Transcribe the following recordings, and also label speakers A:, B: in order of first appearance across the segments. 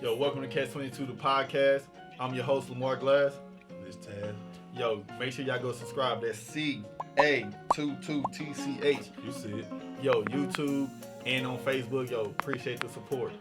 A: Yo, welcome to Ca22tch Podcast. I'm your host, Lamar Glass.
B: This Tazz.
A: Yo, make sure y'all go subscribe. That's Ca22tch.
B: You see it.
A: Yo, YouTube and on Facebook. Yo, appreciate the support.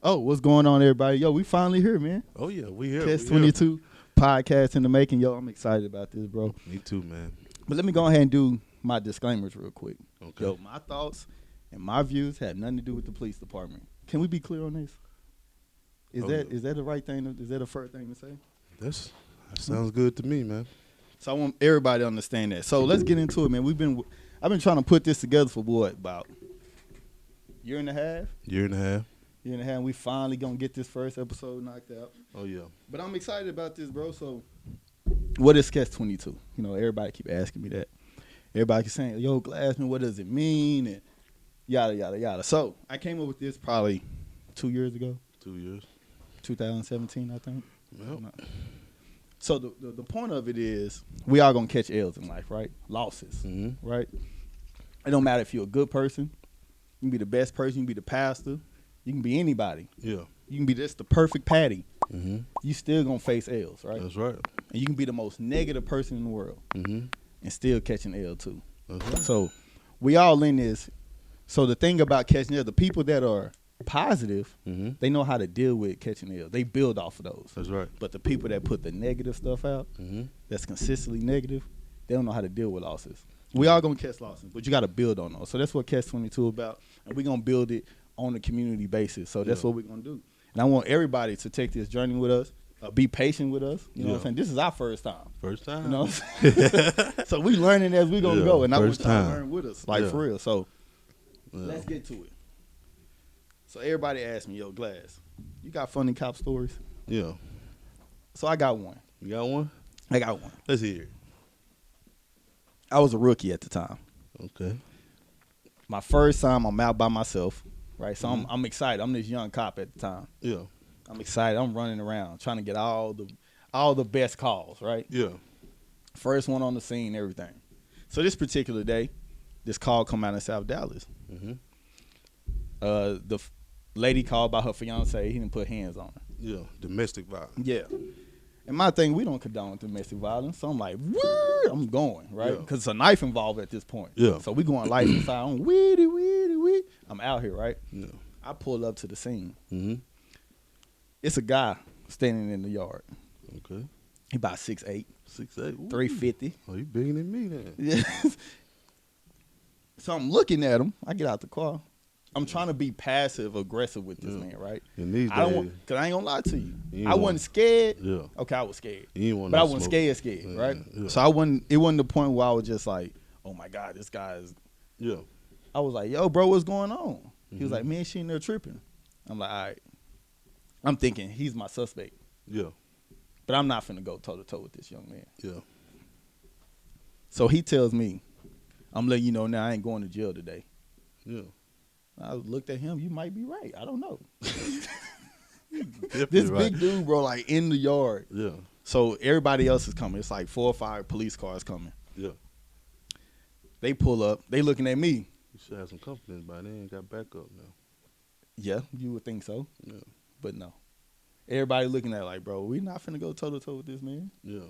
C: Oh, what's going on, everybody? Yo, we finally here, man.
B: Oh, yeah, we here.
C: Ca22tch Podcast in the making. Yo, I'm excited about this, bro.
B: Me too, man.
C: But let me go ahead and do my disclaimers real quick.
B: Okay.
C: Yo, my thoughts and my views have nothing to do with the police department. Can we be clear on this? Is that the right thing? Is that a fair thing to say?
B: That sounds good to me, man.
C: So I want everybody to understand that. So let's get into it, man. I've been trying to put this together for what, about year and a half?
B: Year and a half.
C: And we finally gonna get this first episode knocked out.
B: Oh, yeah.
C: But I'm excited about this, bro. So what is Ca22tch? You know, everybody keep asking me that. Everybody keep saying, yo, Glassman, what does it mean? And yada, yada, yada. So I came up with this probably 2 years ago.
B: 2 years.
C: 2017, I think.
B: Yep.
C: So the point of it is we all going to catch L's in life, right? Losses,
B: Mm-hmm.
C: right? It don't matter if you're a good person. You can be the best person. You can be the pastor. You can be anybody.
B: Yeah.
C: You can be just the perfect Patty.
B: Mm-hmm.
C: You still going to face L's, right?
B: That's right.
C: And you can be the most negative person in the world
B: Mm-hmm.
C: and still catch an L too.
B: That's right.
C: So we all in this. So the thing about catching L, the people that are positive,
B: Mm-hmm.
C: they know how to deal with catching L. They build off of those.
B: That's right.
C: But the people that put the negative stuff out,
B: Mm-hmm.
C: that's consistently negative, they don't know how to deal with losses. We all gonna catch losses, but you got to build on those. So that's what Ca22tch about, and we're gonna build it on a community basis. So that's what we're gonna do. And I want everybody to take this journey with us. Be patient with us. You know what I'm saying? This is our first time.
B: First time.
C: You know what I'm saying? So we learning as we gonna go, and I want
B: first
C: y'all to
B: time.
C: learn with us, like for real. So
B: Yeah.
C: let's get to it. So everybody asked me, yo, Glass, you got funny cop stories?
B: Yeah.
C: So I got one.
B: You got one?
C: I got one.
B: Let's hear it.
C: I was a rookie at the time.
B: Okay.
C: My first time, I'm out by myself, right? So I'm excited. I'm this young cop at the time.
B: Yeah.
C: I'm excited. I'm running around trying to get all the best calls, right?
B: Yeah.
C: First one on the scene, everything. So this particular day, this call come out in South Dallas.
B: Mm-hmm.
C: The lady called about her fiance. He didn't put hands on her.
B: Yeah. Domestic violence.
C: Yeah. And my thing, we don't condone domestic violence. So I'm like, woo, I'm going, right?
B: Yeah.
C: Because it's a knife involved at this point.
B: Yeah.
C: So we going life inside. I'm weedy. I'm out here, right?
B: Yeah.
C: I pull up to the scene.
B: Mm-hmm.
C: It's a guy standing in the yard.
B: Okay.
C: He about 6'8",
B: 6'8".
C: 350.
B: Oh, you bigger than me then.
C: Yeah. So I'm looking at him. I get out the car. I'm trying to be passive aggressive with this man, right?
B: In these
C: I don't
B: days,
C: want, cause I ain't gonna lie to you.
B: You
C: I wasn't scared.
B: Yeah.
C: Okay, I was scared,
B: You ain't want
C: but
B: no
C: I wasn't
B: smoke.
C: scared,
B: Yeah,
C: right?
B: yeah.
C: So it wasn't the point where I was just like, oh my God, this guy is.
B: Yeah.
C: I was like, yo, bro, what's going on? He was
B: Mhm.
C: like, man, she in there tripping. I'm like, all right. I'm thinking he's my suspect,
B: Yeah.
C: but I'm not finna go toe to toe with this young man.
B: Yeah.
C: So he tells me, I'm letting you know now I ain't going to jail today.
B: Yeah.
C: I looked at him. You might be right. I don't know.
B: Definitely
C: This
B: right.
C: big dude, bro, like in the yard.
B: Yeah.
C: So everybody else is coming. It's like 4 or 5 police cars coming.
B: Yeah.
C: They pull up. They looking at me.
B: You should have some confidence by then. Got backup now.
C: Yeah, you would think so,
B: Yeah.
C: but no. Everybody looking at like, bro, we not finna go toe to toe with this man.
B: Yeah.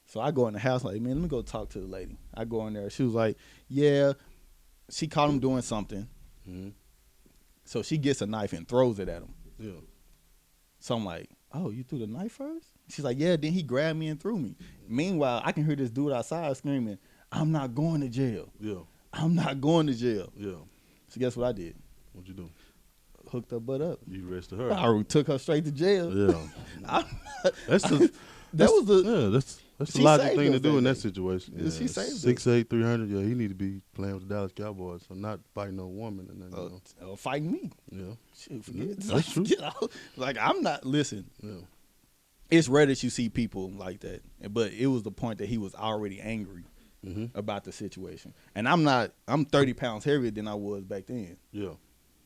C: So I go in the house like, man, let me go talk to the lady. I go in there. She was like, yeah. She caught him doing something.
B: Mm-hmm.
C: So she gets a knife and throws it at him.
B: Yeah.
C: So I'm like, oh, you threw the knife first? She's like, yeah, then he grabbed me and threw me. Meanwhile, I can hear this dude outside screaming, I'm not going to jail.
B: Yeah.
C: I'm not going to jail.
B: Yeah.
C: So guess what I did?
B: What you do?
C: Hooked her butt up.
B: You arrested her.
C: I took her straight to jail.
B: Yeah. That's the.
C: That was the.
B: Yeah. That's the
C: She
B: logical
C: saved
B: thing to
C: us
B: do
C: that
B: in that
C: day.
B: situation.
C: Yeah, she saved us.
B: 6'8", 300. Yeah. He need to be playing with the Dallas Cowboys. So not fighting no woman and nothing.
C: Fighting me.
B: You know?
C: Shoot, forget it.
B: That's true.
C: You know, like, I'm not, listen,
B: Yeah.
C: it's rare that you see people like that. But it was the point that he was already angry
B: Mm-hmm.
C: about the situation. And I'm 30 pounds heavier than I was back then.
B: Yeah.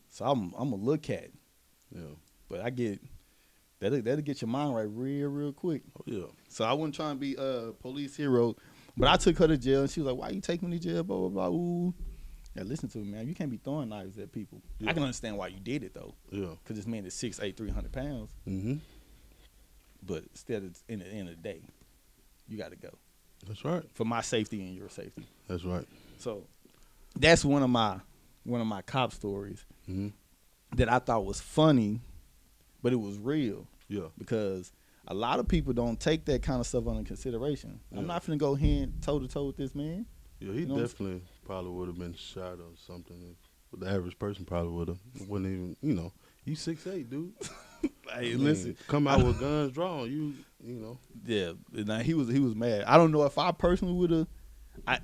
C: So I'm a little cat.
B: Yeah.
C: But that'll get your mind right real quick.
B: Oh yeah.
C: So I wasn't trying to be a police hero, but I took her to jail, and she was like, "Why you take me to jail?" Blah blah blah. Ooh. Yeah, listen to me, man. You can't be throwing knives at people.
B: Yeah.
C: I can understand why you did it though.
B: Yeah.
C: Because this man is 6'8", 300 pounds.
B: Mm-hmm.
C: But still, it's in the end of the day, you got to go.
B: That's right.
C: For my safety and your safety.
B: That's right.
C: So that's one of my cop stories
B: Mm-hmm.
C: that I thought was funny, but it was real.
B: Yeah.
C: Because a lot of people don't take that kind of stuff under consideration.
B: Yeah.
C: I'm not finna go hand toe to toe with this man.
B: Yeah, he
C: You know
B: definitely probably would have been shot or something. The average person probably would have. Wouldn't even, you know, you 6'8", dude.
C: Hey,
B: I mean,
C: listen,
B: come out with guns drawn, you know.
C: yeah, now he was mad. I don't know if I personally would have.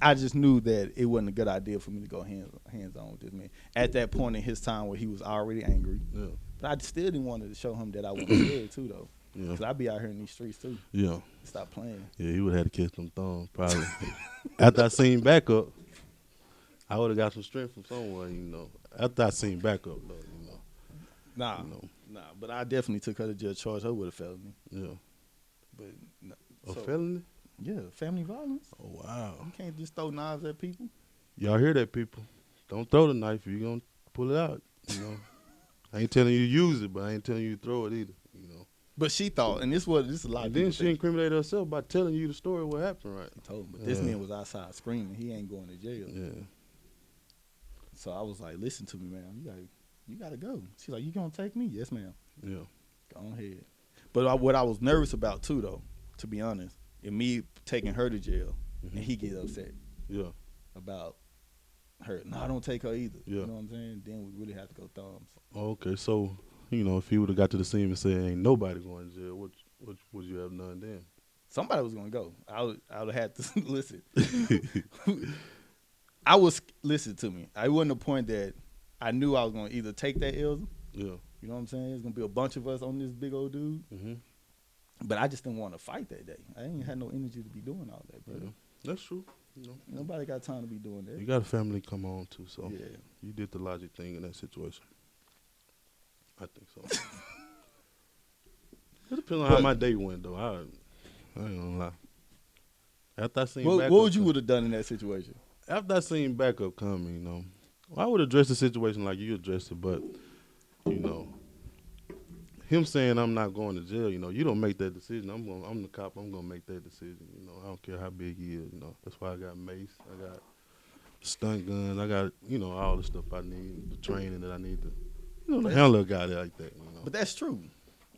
C: I just knew that it wasn't a good idea for me to go hands on with this man at that point in his time where he was already angry.
B: Yeah.
C: But I still didn't want to show him that I was scared too, though.
B: Yeah.
C: Cause I be out here in these streets too.
B: Yeah.
C: Stop playing.
B: Yeah, he would have had to catch them thumbs probably. After I seen backup, I would have got some strength from somewhere, you know. After I seen backup, though, you know.
C: Nah,
B: You know.
C: nah. But I definitely took her to jail, charged her with a felony.
B: Yeah.
C: But no,
B: A felony?
C: yeah, family violence.
B: Oh, wow.
C: You can't just throw knives at people.
B: Y'all hear that, people? Don't throw the knife if you're going to pull it out, you know. I ain't telling you to use it, but I ain't telling you to throw it either, you know.
C: But she thought, and this is a lot of
B: And then
C: people
B: she
C: think.
B: incriminated herself by telling you the story of what happened, right?
C: She told him, but this
B: Yeah.
C: man was outside screaming. He ain't going to jail.
B: Yeah.
C: So I was like, listen to me, man. You gotta go. She's like, you gonna take me? Yes, ma'am.
B: Yeah.
C: Go ahead. But what I was nervous about too, though, to be honest, is me taking her to jail,
B: Mm-hmm.
C: and he get upset
B: Yeah.
C: about her. No, I don't take her either.
B: Yeah.
C: You know what I'm saying? Then we really have to go thumbs.
B: Okay, so, you know, if he would have got to the scene and said, ain't nobody going to jail, what would you have done then?
C: Somebody was gonna go. I would have had to listen. Listen to me. I wasn't the point that I knew I was gonna either take that L.
B: Yeah.
C: You know what I'm saying? It's gonna be a bunch of us on this big old dude.
B: Mm-hmm.
C: But I just didn't want to fight that day. I ain't had no energy to be doing all that, brother.
B: Yeah. That's true. You know.
C: Nobody got time to be doing that.
B: You got a family to come on too, so
C: Yeah.
B: you did the logic thing in that situation. I think so. It depends on how my day went, though. I ain't gonna lie. After I seen
C: What
B: backup
C: would you
B: come-
C: would have done in that situation?
B: After I seen backup coming, you know, I would address the situation like you addressed it, but you know, him saying I'm not going to jail, you know, you don't make that decision. I'm the cop. I'm gonna make that decision. You know, I don't care how big he is. You know, that's why I got mace. I got stun guns. I got all the stuff I need, the training that I need to, to handle a guy like that. You know,
C: But that's true.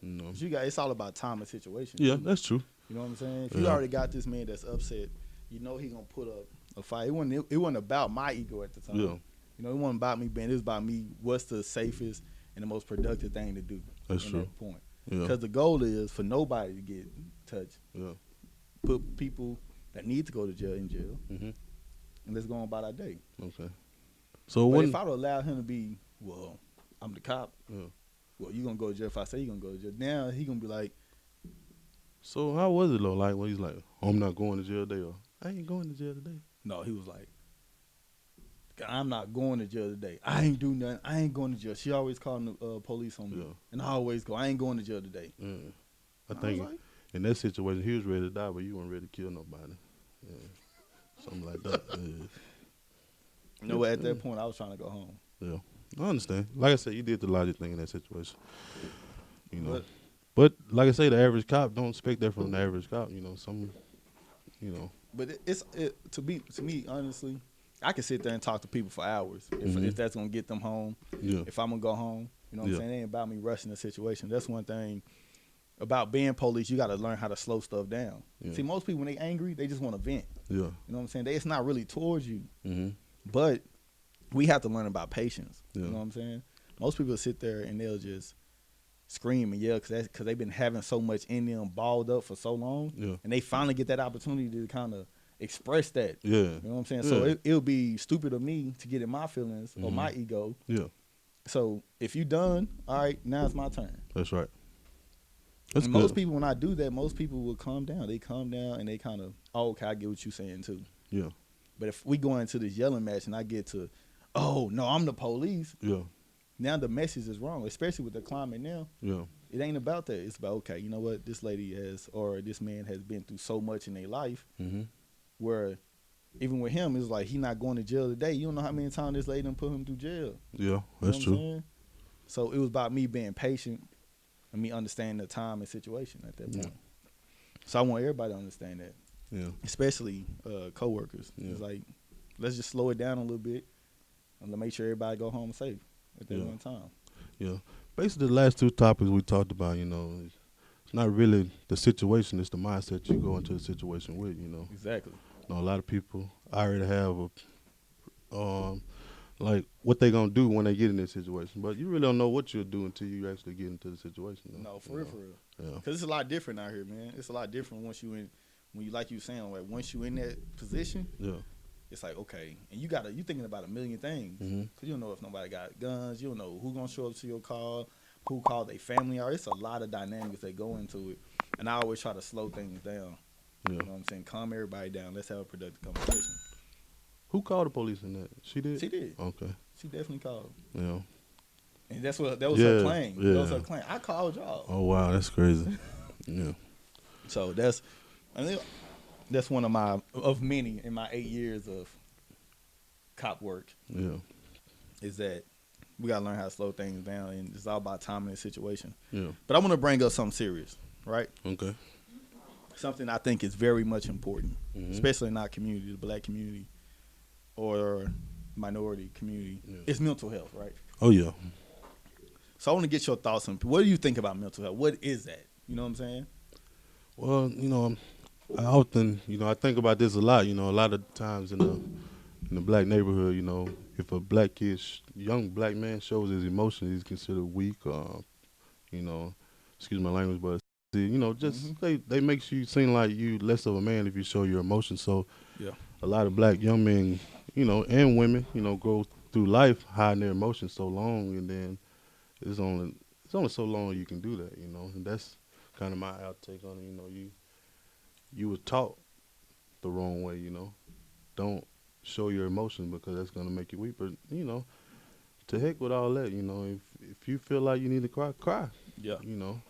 B: you know.
C: It's all about time and situation.
B: Yeah,
C: too.
B: that's true.
C: You know what I'm saying? If you
B: Yeah.
C: already got this man that's upset, you know he gonna put up a fight. It wasn't about my ego at the time.
B: Yeah,
C: You know, it wasn't about me being. It was about me. What's the safest and the most productive thing to do?
B: That's
C: in
B: true.
C: That point.
B: yeah,
C: Because the goal is for nobody to get touched.
B: yeah.
C: Put people that need to go to jail in jail,
B: Mhm.
C: and let's go on about our day.
B: Okay. So
C: But
B: when
C: if I would allow him to be, well, I'm the cop.
B: Yeah.
C: Well, you gonna go to jail if I say you gonna go to jail. Now he gonna be like,
B: So how was it though? Like when he's like, oh, I'm not going to jail today, or I ain't going to jail today.
C: no, he was like, I'm not going to jail today. I ain't do nothing. I ain't going to jail. She always calling the police on me,
B: Yeah.
C: and I always go, I ain't going to jail today.
B: Yeah. I
C: And
B: think
C: was like,
B: in that situation he was ready to die, but you weren't ready to kill nobody. Yeah. Something like that.
C: you know what? At that point, I was trying to go home.
B: Yeah. I understand. Like I said, you did the logic thing in that situation. You know.
C: But-
B: But like I say, the average cop don't expect that from the average cop. You know,
C: But to me, honestly, I can sit there and talk to people for hours if that's gonna get them home.
B: Yeah.
C: If I'm gonna go home, you know what I'm
B: Yeah.
C: saying? It ain't about me rushing the situation. That's one thing about being police. You got to learn how to slow stuff down.
B: Yeah.
C: See, most people when they angry, they just want to vent.
B: Yeah.
C: You know what I'm saying? It's not really towards you,
B: Mm-hmm.
C: but we have to learn about patience.
B: Yeah.
C: You know what I'm saying? Most people sit there and they'll just scream and yell because they've been having so much in them balled up for so long,
B: Yeah.
C: and they finally get that opportunity to kind of express that.
B: Yeah.
C: You know what I'm saying? So
B: Yeah.
C: it'll be stupid of me to get in my feelings or my ego.
B: Yeah.
C: So if you done, all right, now it's my turn.
B: That's right. That's
C: And
B: good.
C: most people, when I do that, most people will calm down. They calm down and they kind of, oh, okay, I get what you're saying too.
B: Yeah.
C: But if we go into this yelling match and I get to, oh, no, I'm the police,
B: Yeah.
C: now the message is wrong, especially with the climate now.
B: Yeah.
C: It ain't about that. It's about, okay, you know what? This lady has, or this man has been through so much in their life
B: Mm-hmm.
C: where even with him, it's like he not going to jail today. You don't know how many times this lady done put him through jail.
B: Yeah, that's
C: you know
B: true.
C: Saying? So it was about me being patient and me understanding the time and situation at that point. So I want everybody to understand that.
B: Yeah.
C: Especially coworkers.
B: Yeah.
C: It's like, let's just slow it down a little bit and make sure everybody go home safe at that one time.
B: Yeah. Basically, the last two topics we talked about, you know, it's not really the situation, it's the mindset you go into the situation with, you know.
C: Exactly.
B: You know, a lot of people already have like what they gonna do when they get in this situation, but you really don't know what you'll do until you actually get into the situation. Though,
C: No, for real.
B: Yeah.
C: Because it's a lot different out here, man. It's a lot different once you in, when you like you saying, like once you in that position.
B: Yeah.
C: It's like, okay, and you thinking about a million things. Cause you don't know if nobody got guns. You don't know who gonna show up to your call, who called their family out. It's a lot of dynamics that go into it, and I always try to slow things down.
B: Yeah.
C: You know what I'm saying? Calm everybody down. Let's have a productive conversation.
B: Who called the police in that? She did?
C: She did.
B: Okay.
C: She definitely called.
B: Yeah.
C: And that was her claim.
B: Yeah.
C: That was her claim. I called y'all.
B: Oh, wow. That's crazy. Yeah.
C: So that's one of many in my 8 years of cop work.
B: Yeah.
C: Is that we gotta learn how to slow things down, and it's all about timing and situation.
B: Yeah.
C: But I want to bring up something serious, right?
B: Okay.
C: Something I think is very much important, especially in our community, the black community or minority community.
B: Yeah.
C: It's mental health, right?
B: Oh, yeah.
C: So I want to get your thoughts on what do you think about mental health? What is that? You know what I'm saying?
B: Well, you know, I often, you know, I think about this a lot. You know, a lot of times in the black neighborhood, you know, if a black kid, young black man shows his emotions, he's considered weak. You know, excuse my language, but you know, just they makes you seem like you less of a man if you show your emotions. So, a lot of black young men, you know, and women, you know, go through life hiding their emotions so long, and then it's only so long you can do that, you know, and that's kind of my outtake on it. You know, you were taught the wrong way, you know. Don't show your emotions because that's gonna make you weak. But you know, to heck with all that, you know. If you feel like you need to cry, cry.
C: Yeah.
B: You know,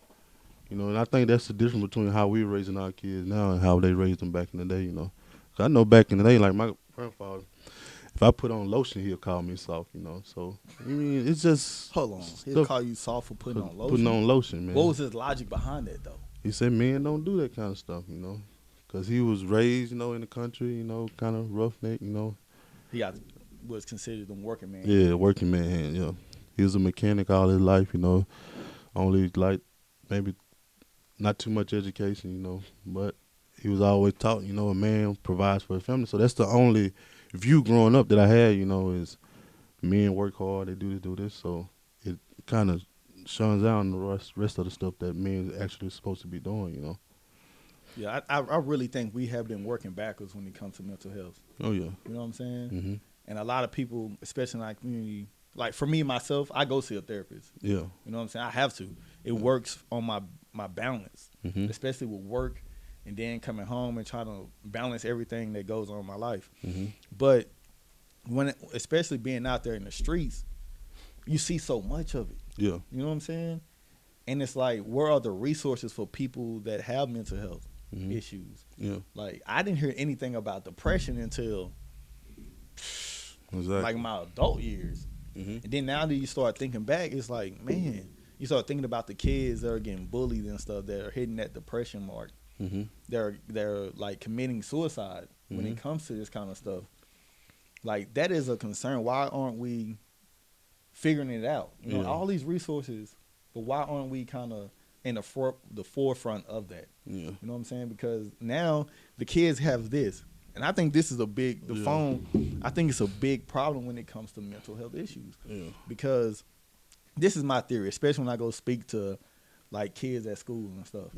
B: and I think that's the difference between how we're raising our kids now and how they raised them back in the day. You know, 'cause I know back in the day, like my grandfather, if I put on lotion, he'll call me soft. You know, so I mean, it's just
C: Hold on. He'll call you soft for putting on lotion.
B: Putting on lotion, man.
C: What was his logic behind that though?
B: He said, men don't do that kind of stuff, you know, because he was raised, you know, in the country, you know, kind of roughneck, you know.
C: He was considered a working man.
B: Yeah, working man hand, yeah. He was a mechanic all his life, you know, only like maybe not too much education, you know, but he was always taught, you know, a man provides for his family. So that's the only view growing up that I had, you know, is men work hard, they do this. So it kind of shuns down the rest of the stuff that men actually supposed to be doing, you know.
C: Yeah, I really think we have been working backwards when it comes to mental health.
B: Oh, yeah.
C: You know what I'm saying?
B: Mm-hmm.
C: And a lot of people, especially in our community, like for me, myself, I go see a therapist.
B: Yeah.
C: You know what I'm saying? I have to. It works on my balance, especially with work and then coming home and trying to balance everything that goes on in my life. But especially being out there in the streets, you see so much of it.
B: Yeah.
C: You know what I'm saying? And it's like, where are the resources for people that have mental health issues?
B: Yeah.
C: Like, I didn't hear anything about depression until like my adult years. And then now that you start thinking back, it's like, man, you start thinking about the kids that are getting bullied and stuff that are hitting that depression mark. They're like committing suicide when it comes to this kind of stuff. Like, that is a concern. Why aren't we figuring it out? You know, all these resources, but why aren't we kind of in the forefront of that?
B: Yeah.
C: You know what I'm saying? Because now the kids have this. And I think this is phone, I think it's a big problem when it comes to mental health issues. Yeah. Because this is my theory, especially when I go speak to like kids at school and stuff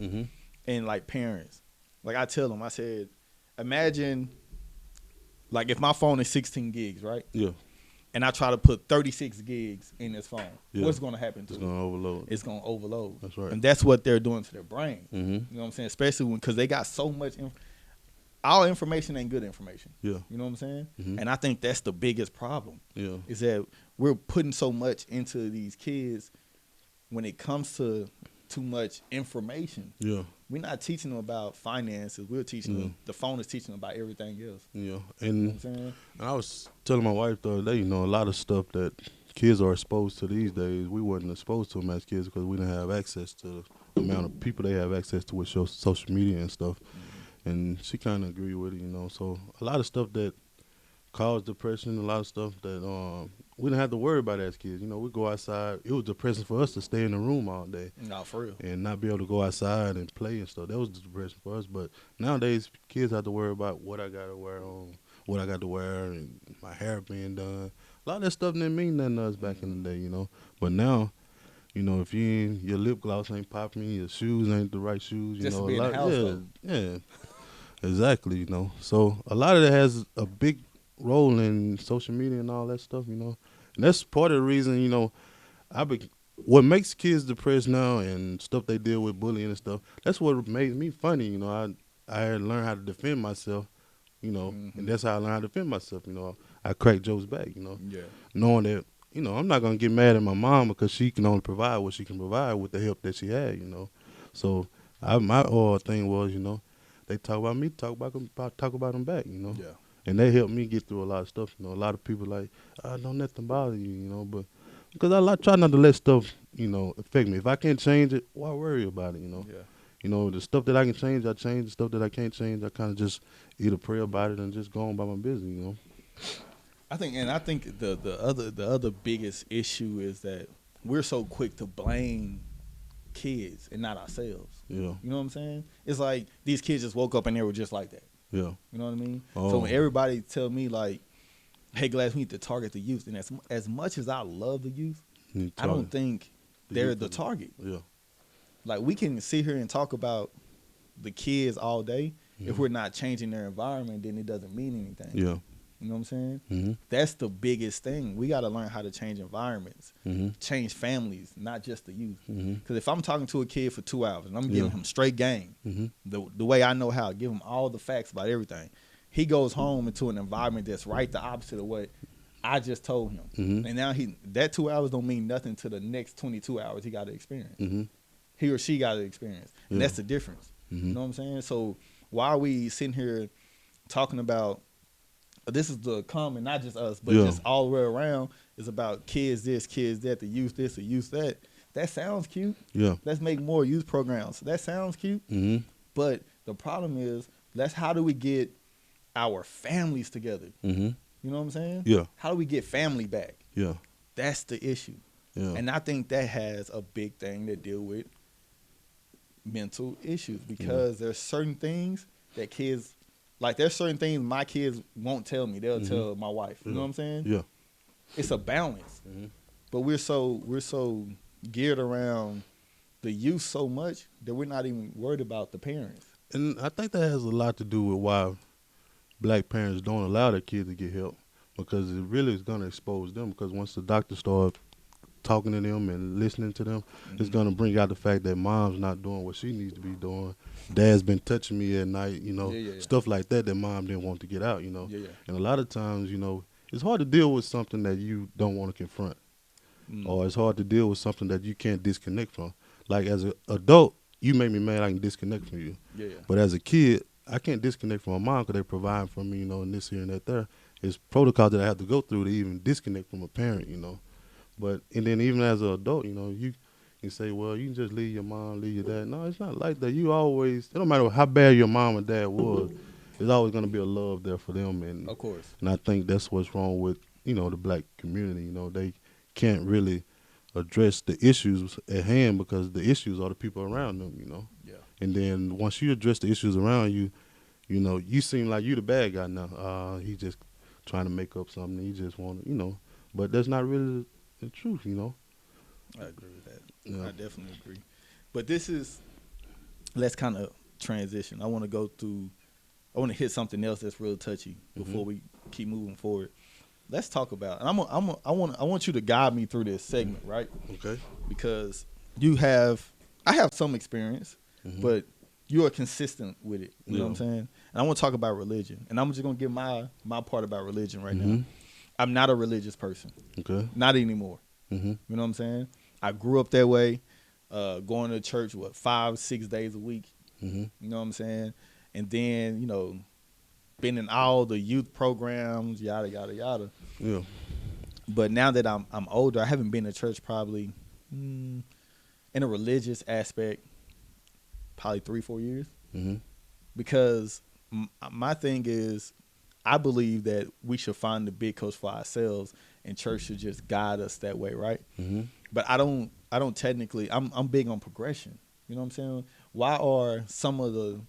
C: and like parents. Like, I tell them, I said, imagine like if my phone is 16 gigs, right? Yeah. And I try to put 36 gigs in this phone, what's going to happen to it?
B: It's going to overload.
C: It's going to overload.
B: That's right.
C: And that's what they're doing to their brain. You know what I'm saying? Especially because they got so much all information ain't good information. Yeah. You know what I'm saying? And I think that's the biggest problem. Yeah. Is that we're putting so much into these kids when it comes to too much information.
B: Yeah.
C: We're not teaching them about finances. We're teaching them. The phone is teaching them about everything else.
B: Yeah.
C: You know
B: And
C: what I'm saying?
B: I was telling my wife the other day, a lot of stuff that kids are exposed to these days, we wasn't exposed to them as kids because we didn't have access to the amount of people they have access to with social media and stuff. And she kind of agreed with it, So a lot of stuff that caused depression, a lot of stuff that we didn't have to worry about as kids. We go outside. It was depressing for us to stay in the room all day.
C: No, for real.
B: And not be able to go outside and play and stuff. That was depressing for us. But nowadays, kids have to worry about what I got to wear on, what I got to wear, and my hair being done. A lot of that stuff didn't mean nothing to us back in the day, But now, if your lip gloss ain't popping, your shoes ain't the right shoes,
C: Just
B: a
C: to be in the house,
B: yeah, exactly, So a lot of that has a big role in social media and all that stuff, And that's part of the reason, what makes kids depressed now and stuff they deal with, bullying and stuff, that's what made me funny, I had to learn how to defend myself, and that's how I learned how to defend myself, I crack jokes back,
C: Yeah.
B: knowing that, I'm not going to get mad at my mom because she can only provide what she can provide with the help that she had, So my whole thing was, they talk about me, talk about them back,
C: Yeah.
B: And they helped me get through a lot of stuff. A lot of people like, don't let them bother you, but because I try not to let stuff, affect me. If I can't change it, why worry about it,
C: Yeah.
B: The stuff that I can change, I change. The stuff that I can't change, I kind of just either pray about it and just go on by my business,
C: I think the other biggest issue is that we're so quick to blame kids and not ourselves.
B: Yeah.
C: You know what I'm saying? It's like these kids just woke up and they were just like that.
B: Yeah.
C: You know what I mean?
B: Oh.
C: So when everybody tell me like, "Hey, Glass, we need to target the youth," and as much as I love the youth, I don't think they're the target.
B: Yeah.
C: Like we can sit here and talk about the kids all day. If we're not changing their environment, then it doesn't mean anything.
B: Yeah.
C: You know what I'm saying?
B: Mm-hmm.
C: That's the biggest thing. We got to learn how to change environments, change families, not just the youth. Because if I'm talking to a kid for 2 hours and I'm giving him straight game, the way I know how, give him all the facts about everything, he goes home into an environment that's right the opposite of what I just told him. And now that 2 hours don't mean nothing to the next 22 hours he got to experience. He or she got to experience. And that's the difference. You know what I'm saying? So why are we sitting here talking about, this is the common, not just us, but just all the way around, is about kids this, kids that, the youth this, the youth that. That sounds cute. Yeah. Let's make more youth programs. That sounds cute. But the problem is, how do we get our families together? You know what I'm saying? Yeah. How do we get family back? Yeah. That's the issue. Yeah. And I think that has a big thing to deal with mental issues, because there's certain things that kids, like there's certain things my kids won't tell me. They'll tell my wife. You know what I'm saying? Yeah. It's a balance. But we're so geared around the youth so much that we're not even worried about the parents.
B: And I think that has a lot to do with why black parents don't allow their kids to get help, because it really is going to expose them. Because once the doctor starts talking to them and listening to them, it's going to bring out the fact that mom's not doing what she needs to be doing. Dad's been touching me at night, stuff like that mom didn't want to get out, And a lot of times, it's hard to deal with something that you don't want to confront. Or it's hard to deal with something that you can't disconnect from. Like as an adult, you make me mad, I can disconnect from you. But as a kid, I can't disconnect from my mom because they provide for me, and this here and that there. It's protocol that I have to go through to even disconnect from a parent, But, and then even as an adult, you can say, well, you can just leave your mom, leave your dad. No, it's not like that. You always, it don't matter how bad your mom and dad was, there's always going to be a love there for them. And, of course. And I think that's what's wrong with, the black community. They can't really address the issues at hand because the issues are the people around them, Yeah. And then once you address the issues around you, you seem like you the bad guy now. He just trying to make up something. He just want to, but that's not really the truth,
C: I agree with that. Yeah. I definitely agree. But let's kind of transition. I want to hit something else that's real touchy before we keep moving forward. Let's talk about, and I want you to guide me through this segment, right? Okay. Because I have some experience, but you are consistent with it. You know what I'm saying? And I want to talk about religion, and I'm just gonna give my part about religion right now. I'm not a religious person. Okay. Not anymore. You know what I'm saying? I grew up that way. going to church, 5-6 days a week.
B: Mm-hmm.
C: You know what I'm saying? And then, been in all the youth programs, yada, yada, yada.
B: Yeah.
C: But now that I'm older, I haven't been to church probably in a religious aspect, probably 3-4 years.
B: Mm-hmm.
C: Because my thing is, I believe that we should find the big coach for ourselves, and church should just guide us that way, right?
B: Mm-hmm.
C: But I don't technically. I'm big on progression. You know what I'm saying? Why are some of the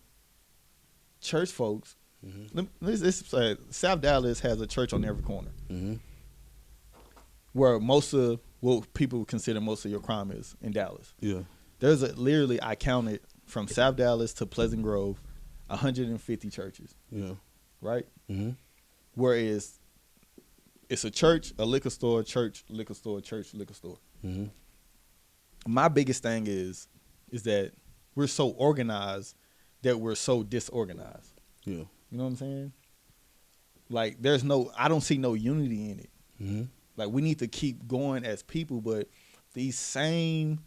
C: church folks?
B: Mm-hmm.
C: Let's say South Dallas has a church on every corner,
B: Mm-hmm.
C: where most of what people would consider most of your crime is in Dallas.
B: Yeah.
C: There's literally, I counted from South Dallas to Pleasant Grove, 150 churches.
B: Yeah.
C: Right?
B: Mm-hmm.
C: Whereas it's a church, a liquor store, church, liquor store, church, liquor store.
B: Mm-hmm.
C: My biggest thing is that we're so organized that we're so disorganized.
B: Yeah.
C: You know what I'm saying? Like, I don't see no unity in it.
B: Mm-hmm.
C: Like, we need to keep going as people, but these same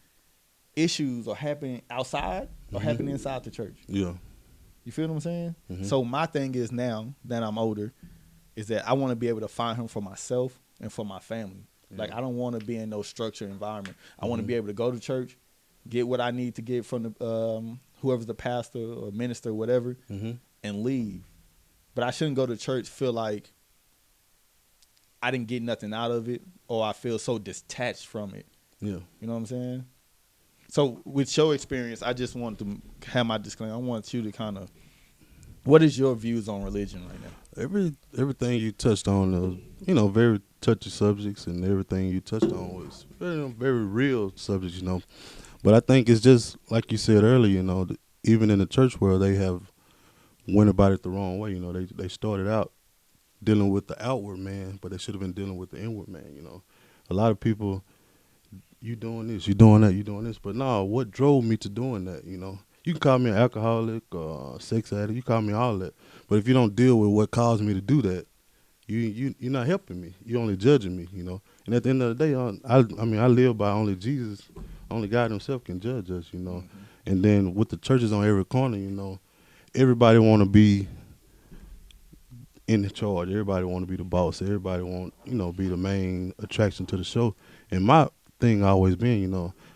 C: issues are happening outside or
B: Mm-hmm.
C: happening inside the church.
B: Yeah.
C: You feel what I'm saying?
B: Mm-hmm.
C: So my thing is, now that I'm older, is that I want to be able to find him for myself and for my family.
B: Yeah.
C: Like, I don't want to be in no structured environment. I want to
B: Mm-hmm.
C: be able to go to church, get what I need to get from the whoever's the pastor or minister or whatever,
B: Mm-hmm.
C: and leave. But I shouldn't go to church feel like I didn't get nothing out of it, or I feel so detached from it.
B: Yeah.
C: You know what I'm saying? So with your experience, I just want to have my disclaimer. I want you to kind of, what is your views on religion right now?
B: Everything you touched on, very touchy subjects, and everything you touched on was very, very real subjects, But I think it's just like you said earlier, even in the church world, they have went about it the wrong way. They started out dealing with the outward man, but they should have been dealing with the inward man. A lot of people, you doing this, you doing that, you doing this, but no, what drove me to doing that? You can call me an alcoholic, sex addict, you call me all that, but if you don't deal with what caused me to do that, you're not helping me. You're only judging me. And at the end of the day, I live by only Jesus, only God Himself can judge us.
C: Mm-hmm.
B: And then with the churches on every corner, everybody want to be in charge. Everybody want to be the boss. Everybody want, be the main attraction to the show. And my thing always been,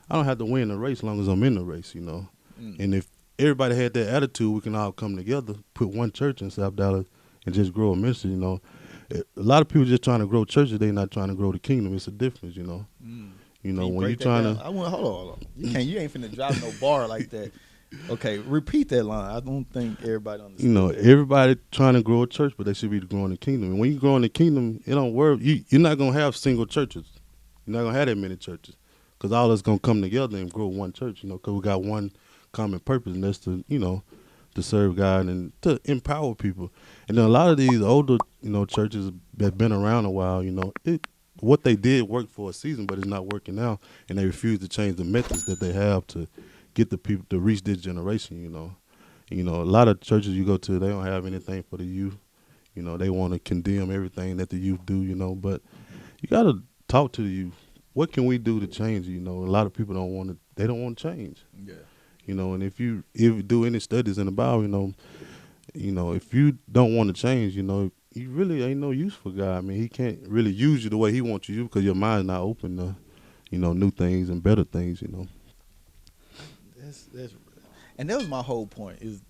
B: I don't have to win the race as long as I'm in the race, And if everybody had that attitude, we can all come together, put one church in South Dallas, and just grow a ministry, A lot of people just trying to grow churches, they not trying to grow the kingdom. It's a difference, When you're trying to...
C: Hold on. You ain't finna drop no bar like that. Okay, repeat that line. I don't think everybody understands.
B: Everybody trying to grow a church, but they should be growing the kingdom. And when you grow in the kingdom, it don't work. You're not going to have single churches. You're not going to have that many churches. Because all us going to come together and grow one church, because we got one common purpose, and that's to, to serve God and to empower people. And then a lot of these older, churches that been around a while, what they did worked for a season, but it's not working now. And they refuse to change the methods that they have to get the people to reach this generation, a lot of churches you go to, they don't have anything for the youth. They want to condemn everything that the youth do, but you got to talk to the youth. What can we do to change? A lot of people don't want to change.
C: Yeah.
B: And if you do any studies in the Bible, if you don't want to change, you really ain't no use for God. I mean, He can't really use you the way He wants you because your mind's not open to, new things and better things,
C: That's and that was my whole point is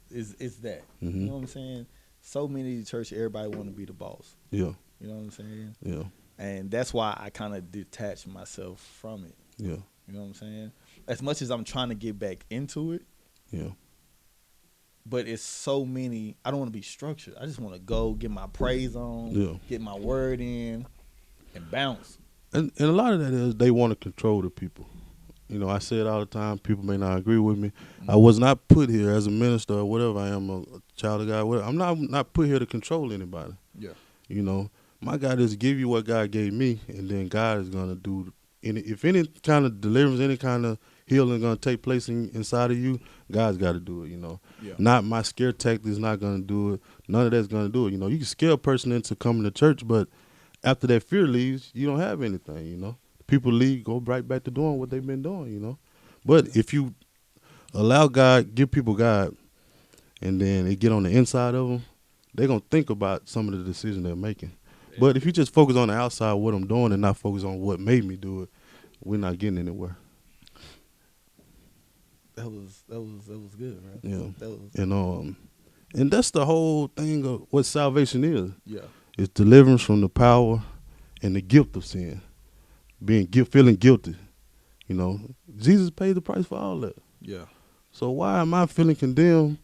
C: that.
B: Mm-hmm.
C: You know what I'm saying? So many church, everybody want to be the boss.
B: Yeah.
C: You know what I'm saying?
B: Yeah.
C: And that's why I kind of detach myself from it.
B: Yeah.
C: You know what I'm saying? As much as I'm trying to get back into it.
B: Yeah.
C: But it's so many. I don't want to be structured. I just want to go get my praise on,
B: Yeah.
C: get my word in, and bounce.
B: And a lot of that is they want to control the people. I say it all the time. People may not agree with me.
C: Mm-hmm.
B: I was not put here as a minister or whatever. I am a child of God. Whatever. I'm not put here to control anybody.
C: Yeah.
B: My God is give you what God gave me, and then God is gonna do. If any kind of deliverance, any kind of healing gonna take place inside of you, God's got to do it.
C: Yeah.
B: Not my scare tactics not gonna do it. None of that's gonna do it. You can scare a person into coming to church, but after that fear leaves, you don't have anything. People leave, go right back to doing what they've been doing. But if you allow God, give people God, and then it get on the inside of them, they're going to think about some of the decisions they're making. But if you just focus on the outside, what I'm doing, and not focus on what made me do it, we're not getting anywhere.
C: That was good, right?
B: Yeah.
C: That was,
B: and that's the whole thing of what salvation is.
C: yeah.
B: It's deliverance from the power and the guilt of sin. Feeling guilty. You know, Jesus paid the price for all that.
C: Yeah.
B: So why am I feeling condemned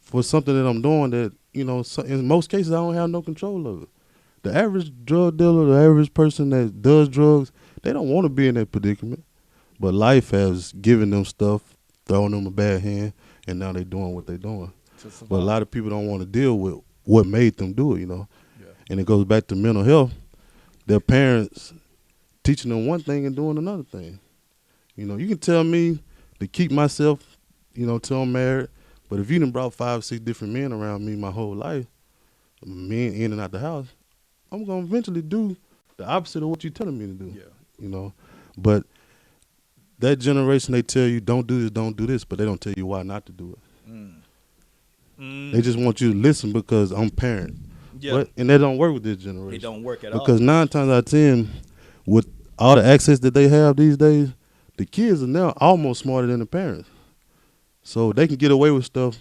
B: for something that I'm doing that, you know, in most cases I don't have no control over? The average drug dealer, the average person that does drugs, they don't want to be in that predicament. But life has given them stuff, thrown them a bad hand, and now they're doing what they're doing. But a lot of people don't want to deal with what made them do it, you know. Yeah. And it goes back to mental health. Their parents teaching them one thing and doing another thing. You know, you can tell me to keep myself, you know, till I'm married, but if you done brought 5 or 6 different men around me my whole life, men in and out the house, I'm going to eventually do the opposite of what you're telling me to do. Yeah. You know, but that generation, they tell you, don't do this, but they don't tell you why not to do it. They just want you to listen because I'm parent. Yeah. And that don't work with this generation.
C: It don't work at all.
B: Because 9 times out of 10, with all the access that they have these days, the kids are now almost smarter than the parents. So they can get away with stuff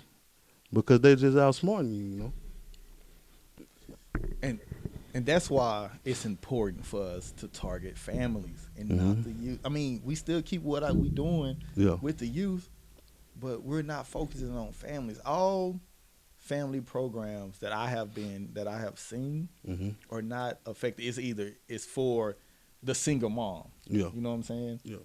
B: because they're just outsmarting you, you know.
C: And that's why it's important for us to target families and not the youth. I mean, we still keep what we doing with the youth, but we're not focusing on families. All family programs that I have seen are not effective. It's for the single mom. Yeah. You know what I'm saying? Yeah.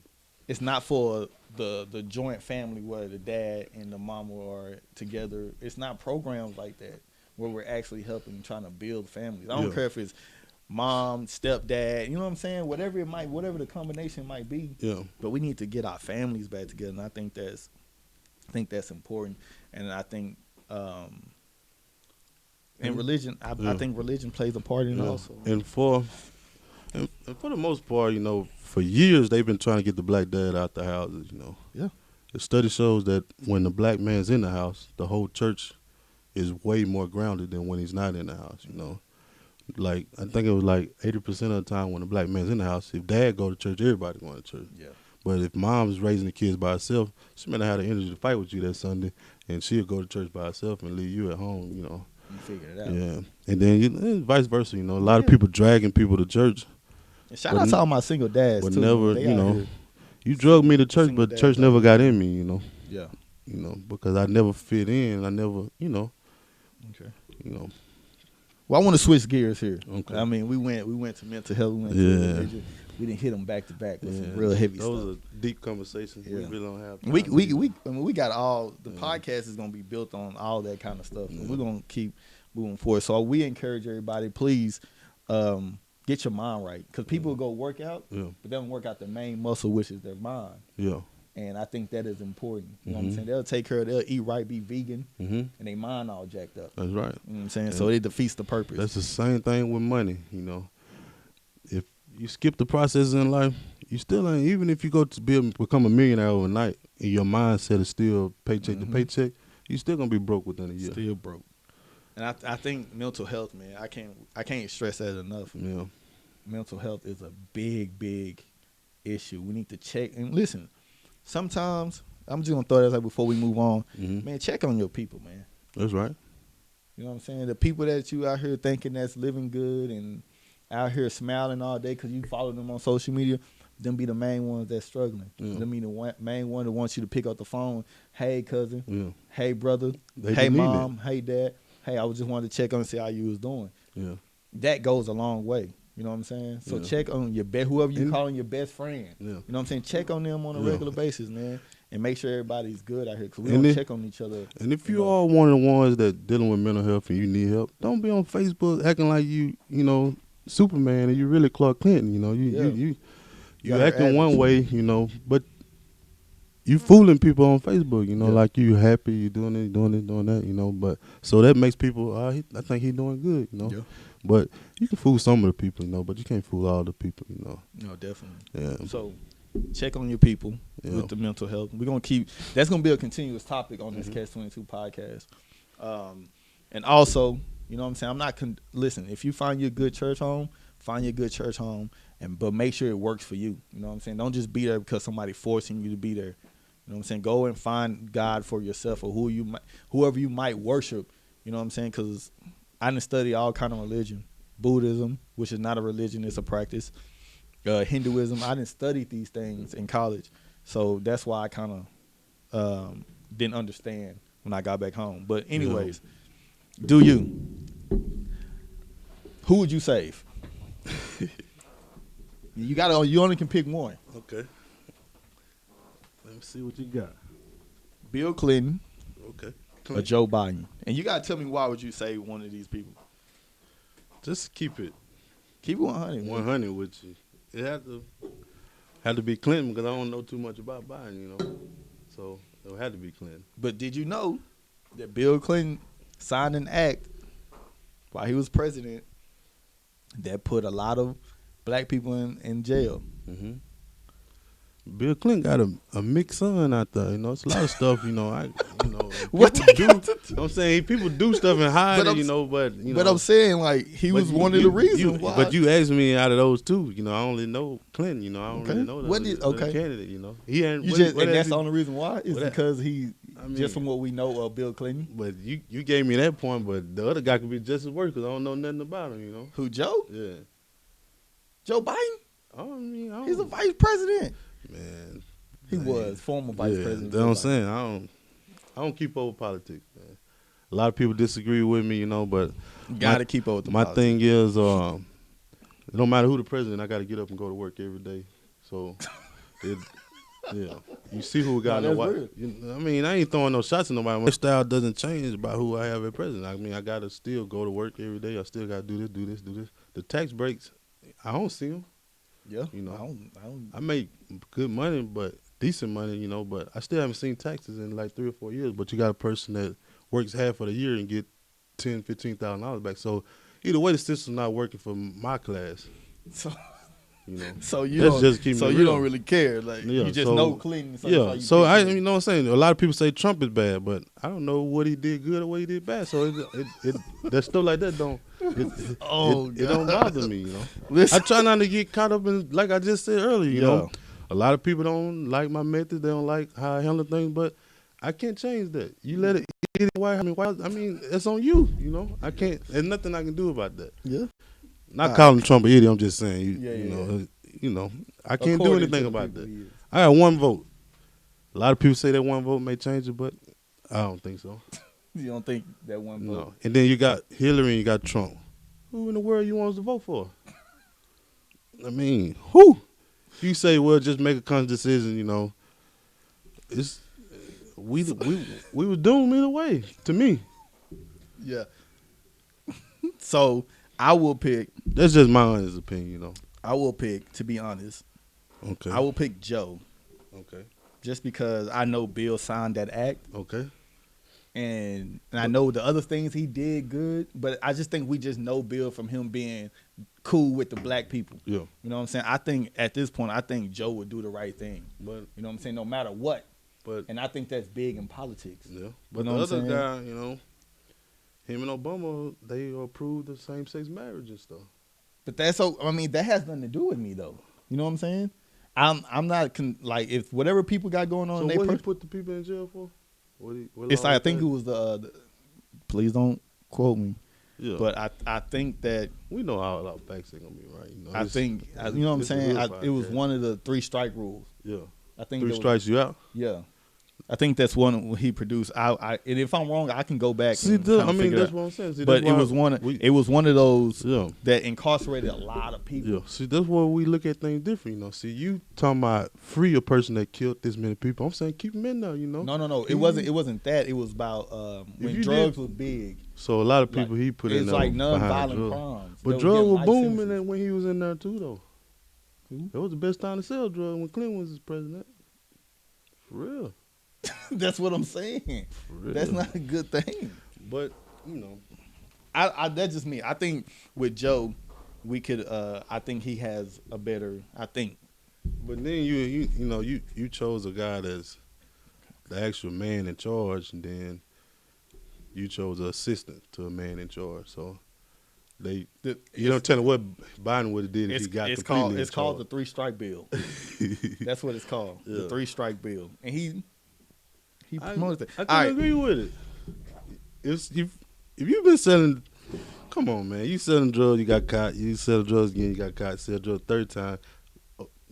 C: It's not for the joint family where the dad and the mama are together. It's not programs like that where we're actually helping, trying to build families. I don't care if it's mom, stepdad, you know what I'm saying? Whatever the combination might be. Yeah. But we need to get our families back together, and I think that's important. And I think in religion, I think religion plays a part in it also.
B: And for the most part, you know, for years they've been trying to get the black dad out the houses, you know. Yeah. The study shows that when the black man's in the house, the whole church is way more grounded than when he's not in the house, you know. Like, I think it was like 80% of the time when the black man's in the house, if dad go to church, everybody going to church. Yeah. But if mom's raising the kids by herself, she may not have the energy to fight with you that Sunday, and she'll go to church by herself and leave you at home, you know.
C: You figure it out.
B: Yeah. And then vice versa, you know. A lot of people dragging people to church.
C: And shout out to all my single dads,
B: but
C: too.
B: Never, you know, you drug me to church, but church never got in me, you know. Yeah. You know, because I never fit in. I never, you know. Okay. You know.
C: Well, I want to switch gears here. Okay. I mean, we went to mental health. We didn't hit them back to back with some real heavy stuff. Those are
B: deep conversations. Yeah. We really don't have time.
C: We got all the podcast is gonna be built on all that kind of stuff, and we're gonna keep moving forward. So we encourage everybody, please, get your mind right, because people go work out, but they don't work out the main muscle, which is their mind. Yeah. And I think that is important. You know what I'm saying? They'll take care they'll eat right, be vegan, and their mind all jacked up.
B: That's right.
C: You know what I'm saying? So it defeats the purpose.
B: That's the same thing with money, you know. If you skip the process in life, you still ain't, even if you go to become a millionaire overnight and your mindset is still paycheck to paycheck, you still gonna be broke within a year.
C: Still broke. And I think mental health, man, I can't stress that enough. Yeah. Mental health is a big issue. We need to check and listen. Sometimes, I'm just going to throw that out before we move on. Man, check on your people, man.
B: That's right.
C: You know what I'm saying? The people that you out here thinking that's living good and out here smiling all day because you follow them on social media, them be the main ones that's struggling. Them be the main one that wants you to pick up the phone. Hey, cousin. Hey, brother. Hey, mom. Hey, dad. Hey, I just wanted to check on and see how you was doing. Yeah. That goes a long way. You know what I'm saying? So check on your whoever you calling your best friend. Yeah. You know what I'm saying? Check on them on a regular basis, man, and make sure everybody's good out here because we don't check on each other.
B: And if you are one of the ones that dealing with mental health and you need help, don't be on Facebook acting like you know, Superman and you really Clark Kent. You know, you acting one way, you know, but you fooling people on Facebook. You know, like you happy, you doing it, doing that. You know, but so that makes people, I think he doing good. You know. Yeah. But you can fool some of the people, you know, but you can't fool all the people, you know.
C: No, definitely.
B: Yeah.
C: So check on your people
B: Yeah.
C: with the mental health. We're gonna keep. That's gonna be a continuous topic on this Catch-22 podcast. And also, you know what I'm saying. I'm not listen. If you find your good church home, find your good church home, but make sure it works for you. You know what I'm saying. Don't just be there because somebody forcing you to be there. You know what I'm saying. Go and find God for yourself or whoever you might worship. You know what I'm saying. Because I didn't study all kind of religion. Buddhism, which is not a religion, it's a practice. Hinduism, I didn't study these things in college, so that's why I kind of didn't understand when I got back home. But anyways, do you? Who would you save? You only can pick one.
B: Okay. Let me see what you got.
C: Bill Clinton.
B: Okay.
C: Or Joe Biden. And you gotta tell me why would you save one of these people?
B: Just keep it
C: 100.
B: 100 with you. It had to be Clinton because I don't know too much about Biden, you know. So it had to be Clinton.
C: But did you know that Bill Clinton signed an act while he was president that put a lot of black people in jail?
B: Mm-hmm. Bill Clinton got a mixed son out there, you know. It's a lot of stuff, you know.
C: What
B: people
C: do?
B: I'm saying people do stuff and hide it, you know. But
C: I'm saying like he was one of the reasons why.
B: But you asked me out of those two, you know. I only know Clinton, you know. I don't really know the candidate, you know. He ain't.
C: And that's the only reason why is because just from what we know of Bill Clinton.
B: But you gave me that point, but the other guy could be just as worse because I don't know nothing about him, you know.
C: Who, Joe?
B: Yeah.
C: Joe Biden? He's a vice president.
B: Man,
C: he was former vice president.
B: That's what I'm saying. I don't keep up with politics, man. A lot of people disagree with me, you know, but
C: you gotta keep up with the politics.
B: My thing is, it don't matter who the president. I got to get up and go to work every day. So, you see who got no white. I mean, I ain't throwing no shots at nobody. My style doesn't change about who I have as president. I mean, I got to still go to work every day. I still got to do this. The tax breaks, I don't see them.
C: Yeah,
B: you know,
C: I
B: make good money, but decent money, you know. But I still haven't seen taxes in like 3 or 4 years. But you got a person that works half of the year and get $10,000-$15,000 back. So either way, the system's not working for my class.
C: So
B: you know,
C: so you don't really care. Like you just know Clinton. So
B: yeah. So I, you know what I'm saying. A lot of people say Trump is bad, but I don't know what he did good or what he did bad. So that stuff like that don't. It don't bother me, you know. Listen. I try not to get caught up in, like I just said earlier, you know. A lot of people don't like my methods. They don't like how I handle things, but I can't change that. You let it get why. I mean, it's on you, you know. I can't. There's nothing I can do about that.
C: Yeah.
B: Not calling Trump an idiot. I'm just saying, you know, I can't do anything about that. I got one vote. A lot of people say that one vote may change it, but I don't think so.
C: You don't think that one vote?
B: No. And then you got Hillary and you got Trump. Who in the world you want us to vote for? I mean, who? You say, well, just make a conscious decision, you know. We were doomed either way, to me.
C: Yeah. So I will pick.
B: That's just my honest opinion, you know.
C: I will pick, to be honest.
B: Okay.
C: I will pick Joe.
B: Okay.
C: Just because I know Bill signed that act.
B: Okay.
C: And I know the other things he did good, but I just think we just know Bill from him being cool with the black people.
B: Yeah.
C: You know what I'm saying? I think at this point, I think Joe would do the right thing.
B: But
C: you know what I'm saying? No matter what.
B: But
C: and I think that's big in politics.
B: Yeah. But the other guy, you know, him and Obama, they approved the same-sex marriage and stuff.
C: But that has nothing to do with me though. You know what I'm saying? I'm not like if whatever people got going on.
B: So what he put the people in jail for?
C: It's like I think it was the please don't quote me.
B: Yeah.
C: But I think that
B: we know how our facts ain't gonna be right. You know,
C: I think you know what I'm saying. It was one of the 3 strike rules.
B: Yeah.
C: I think
B: 3 strikes you out.
C: Yeah. I think that's one he produced. And if I'm wrong, I can go back.
B: See, I mean, that's what I'm saying. See,
C: but it was one of those that incarcerated a lot of people.
B: Yeah. See, that's where we look at things different. You know, see, you talking about free a person that killed this many people. I'm saying keep him in there. You know.
C: No. It wasn't that. It was about when drugs was big.
B: So a lot of people he put in there.
C: It's like nonviolent crimes.
B: But drugs were booming when he was in there too, though. That was the best time to sell drugs when Clinton was his president. For real.
C: That's what I'm saying. That's not a good thing.
B: But you know,
C: that's just me. I think with Joe, we could. I think he has a better. I think
B: But then you chose a guy that's the actual man in charge, and then you chose an assistant to a man in charge. So you don't tell him what Biden would have did if he got completely
C: It's called the 3-strike bill. That's what it's called, the 3-strike bill. And he promoted it.
B: I can agree with it. If you've been selling, come on, man, you selling drugs, you got caught. You sell drugs again, you got caught. Sell drugs third time.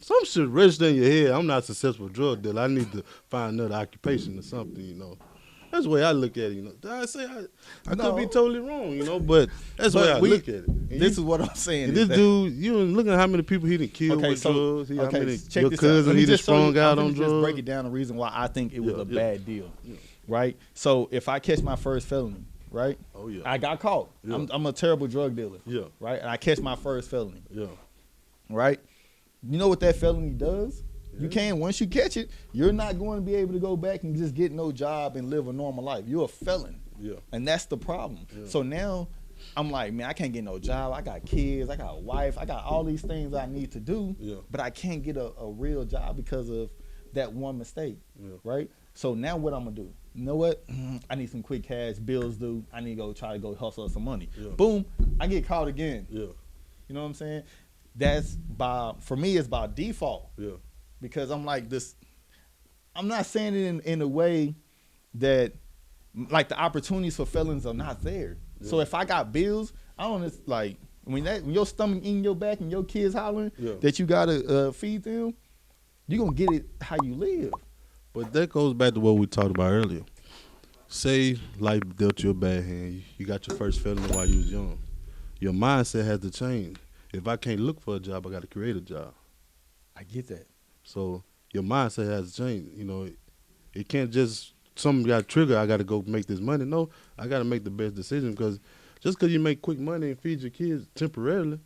B: Some shit register in your head. I'm not a successful drug dealer. I need to find another occupation or something, you know. That's the way I look at it, you know. I say I could be totally wrong, you know, but that's the way I look at it. And
C: this is what I'm saying.
B: This dude, you look at how many people he done killed with drugs. How many your cousin he just sprung out on drugs.
C: Just break it down the reason why I think it was a bad deal, right? So if I catch my first felony, right?
B: Oh yeah.
C: I got caught.
B: Yeah.
C: I'm a terrible drug dealer.
B: Yeah.
C: Right? And I catch my first felony.
B: Yeah.
C: Right? You know what that felony does? Yeah. You can't, once you catch it, you're not going to be able to go back and just get no job and live a normal life. You're a felon.
B: Yeah.
C: And that's the problem. Yeah. So now I'm like, man, I can't get no job. I got kids. I got a wife. I got all these things I need to do.
B: Yeah.
C: But I can't get a real job because of that one mistake. Yeah. Right? So now what I'm going to do? You know what? I need some quick cash. Bills due. I need to try to go hustle some money. Yeah. Boom. I get caught again.
B: Yeah.
C: You know what I'm saying? That's for me, it's by default.
B: Yeah.
C: Because I'm like this, I'm not saying it in a way that, like, the opportunities for felons are not there. Yeah. So if I got bills, I don't just, like, when your stomach in your back and your kids hollering that you gotta feed them, you're gonna get it how you live.
B: But that goes back to what we talked about earlier. Say life dealt you a bad hand. You got your first felony while you was young. Your mindset has to change. If I can't look for a job, I got to create a job.
C: I get that.
B: So your mindset has to change. You know, it can't just, something got to trigger, I got to go make this money. No, I got to make the best decision, because just because you make quick money and feed your kids temporarily,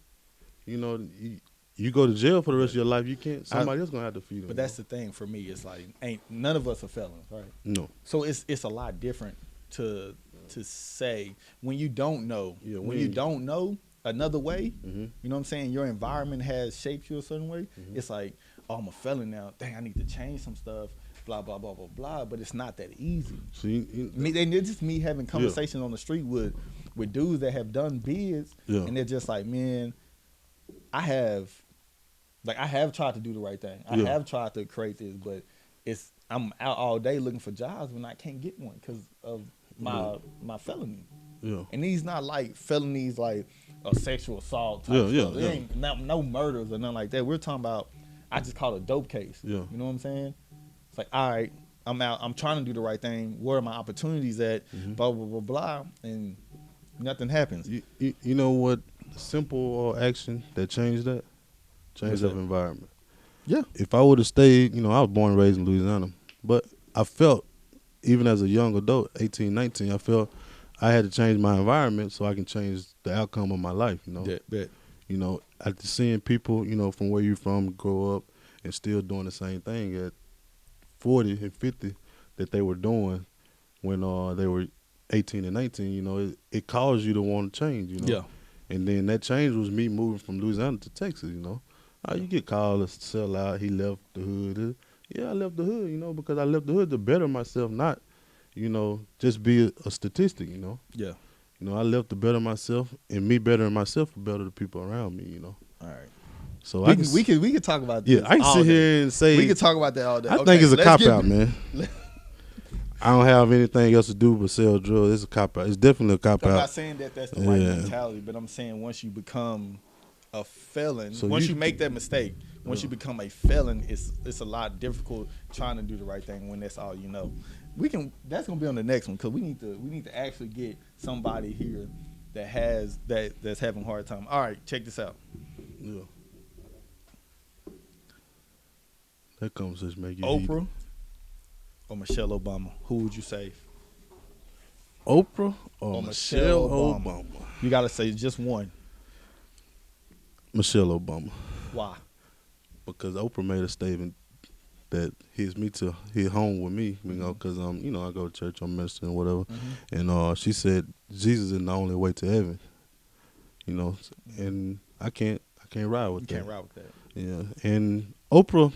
B: you know, you go to jail for the rest of your life, you can't, somebody else going to have to feed them.
C: But that's the thing for me. It's like, none of us are felons, right?
B: No.
C: So it's a lot different to say when you don't know. Yeah, when you don't know another way, you know what I'm saying? Your environment has shaped you a certain way. It's like, oh, I'm a felon now. Dang, I need to change some stuff. Blah blah blah blah blah. But it's not that easy. It's just me having conversations on the street with dudes that have done bids, and they're just like, man, I have tried to do the right thing. I have tried to create this, but I'm out all day looking for jobs when I can't get one because of my felony. Yeah. And these not like felonies like a sexual assault type stuff. It ain't no murders or nothing like that. We're talking about, I just call it a dope case. Yeah. You know what I'm saying? It's like, all right, I'm out. I'm trying to do the right thing. Where are my opportunities at? Blah, blah, blah, blah. And nothing happens.
B: You know what? Simple action that changed that? Changed that environment. Yeah. If I would have stayed, I was born and raised in Louisiana, but I felt, even as a young adult, 18, 19, I felt I had to change my environment so I can change the outcome of my life, After seeing people, from where you're from grow up and still doing the same thing at 40 and 50 that they were doing when they were 18 and 19, it caused you to want to change, Yeah. And then that change was me moving from Louisiana to Texas, You get called a sellout, he left the hood. Yeah, I left the hood, because I left the hood to better myself, not, just be a statistic, Yeah. I left to better myself, and me bettering myself will better the people around me, All
C: right.
B: So
C: we can talk about this.
B: Yeah, I can sit here and say
C: we can talk about that all day.
B: I think it's a cop out, man. I don't have anything else to do but sell drugs. It's a cop out. It's definitely a cop out.
C: I'm not saying that that's the right mentality, but I'm saying once you become a felon, once you make that mistake, once you become a felon, it's a lot difficult trying to do the right thing when that's all you know. That's gonna be on the next one, because we need to actually get somebody here that's having a hard time. All right, check this out.
B: Yeah. That conversation make you
C: Oprah heated. Or Michelle Obama? Who would you say?
B: Oprah or Michelle Obama?
C: You gotta say just one.
B: Michelle Obama.
C: Why?
B: Because Oprah made a statement that hits home with me, because I go to church, I'm minister and whatever, and she said Jesus is the only way to heaven, and I can't ride with that.
C: You can't ride with that.
B: Yeah, and Oprah,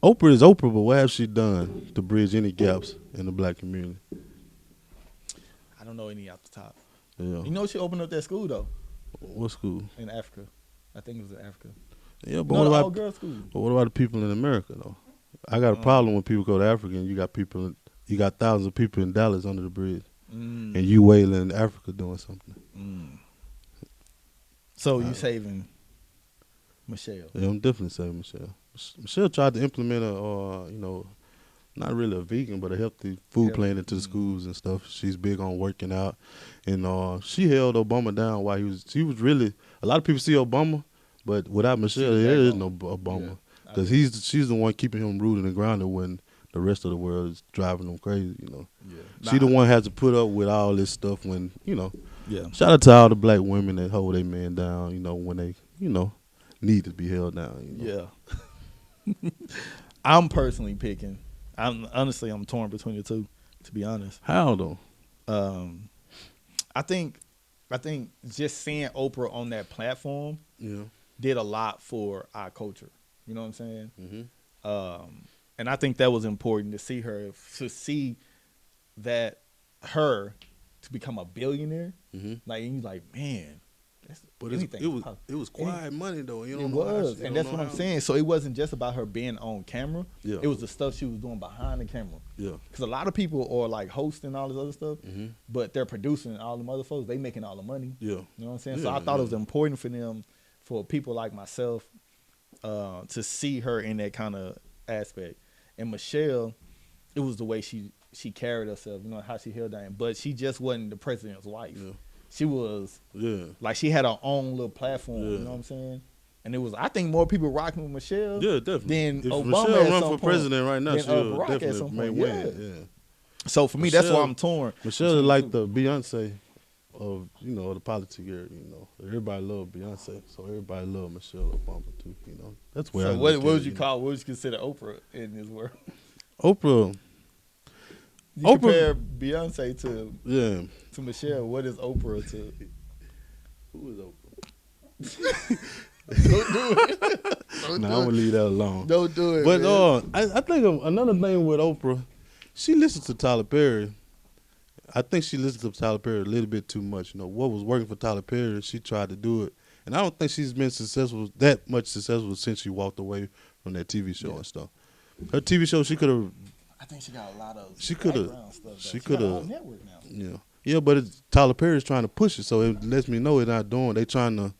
B: Oprah is Oprah, but what has she done to bridge any gaps in the black community?
C: I don't know any off the top.
B: Yeah.
C: You know, she opened up that school though
B: What school?
C: in Africa. I think it was in Africa.
B: Yeah, but
C: No,
B: what
C: the
B: about
C: all-girl school.
B: But what about the people in America though? I got a problem when people go to Africa and you got thousands of people in Dallas under the bridge, and you wailing in Africa doing something.
C: So you saving Michelle?
B: Yeah, I'm definitely saying Michelle. Michelle tried to implement not really a vegan, but a healthy food plan into the schools and stuff. She's big on working out, and she held Obama down while she was really. A lot of people see Obama, but without Michelle, there is no Obama because she's the one keeping him rooted and grounded when the rest of the world is driving them crazy. She the one has to put up with all this stuff when
C: Yeah.
B: Shout out to all the black women that hold their man down. When they need to be held down.
C: Yeah. I'm personally picking. I'm torn between the two, to be honest.
B: How though?
C: I think just seeing Oprah on that platform did a lot for our culture. You know what I'm saying?
B: Mm-hmm.
C: And I think that was important to see that her to become a billionaire.
B: Mm-hmm.
C: Like, and you like, man.
B: But it was quiet money though.
C: It was, and that's what I'm saying. So it wasn't just about her being on camera.
B: Yeah.
C: It was the stuff she was doing behind the camera.
B: Yeah.
C: Because a lot of people are like hosting all this other stuff,
B: Mm-hmm.
C: but they're producing all the other folks. They making all the money.
B: Yeah.
C: You know what I'm saying?
B: Yeah,
C: So I thought it was important for them, for people like myself, to see her in that kind of aspect. And Michelle, it was the way she carried herself. How she held down. But she just wasn't the president's wife.
B: Yeah.
C: She was like she had her own little platform.
B: Yeah.
C: You know what I'm saying? And it was, I think, more people rocking with Michelle.
B: Yeah, definitely.
C: Than
B: If
C: Obama
B: Michelle
C: at
B: run
C: some
B: for
C: point,
B: president right now,
C: than
B: she'll
C: Barack at
B: definitely
C: some
B: may
C: point.
B: win.
C: Yeah.
B: Yeah.
C: So for me, that's why I'm torn.
B: Michelle is like the Beyonce of the politics area. Everybody love Beyonce, so everybody love Michelle Obama too. That's where.
C: So what would you call? What would you consider Oprah in this world?
B: Oprah?
C: You compare Beyonce to Michelle. What is Oprah to?
B: Who is Oprah?
C: Don't do it.
B: I'm gonna leave that alone.
C: Don't do it.
B: But
C: man.
B: I think another thing with Oprah, she listens to Tyler Perry. I think she listens to Tyler Perry a little bit too much. What was working for Tyler Perry, she tried to do it, and I don't think she's been that much successful since she walked away from that TV show and stuff. Her TV show, she could have.
C: I think she got a lot of.
B: She could have.
C: She could have. Network now.
B: Yeah. Yeah, but Tyler Perry's trying to push it, so it lets me know it's not doing. They trying to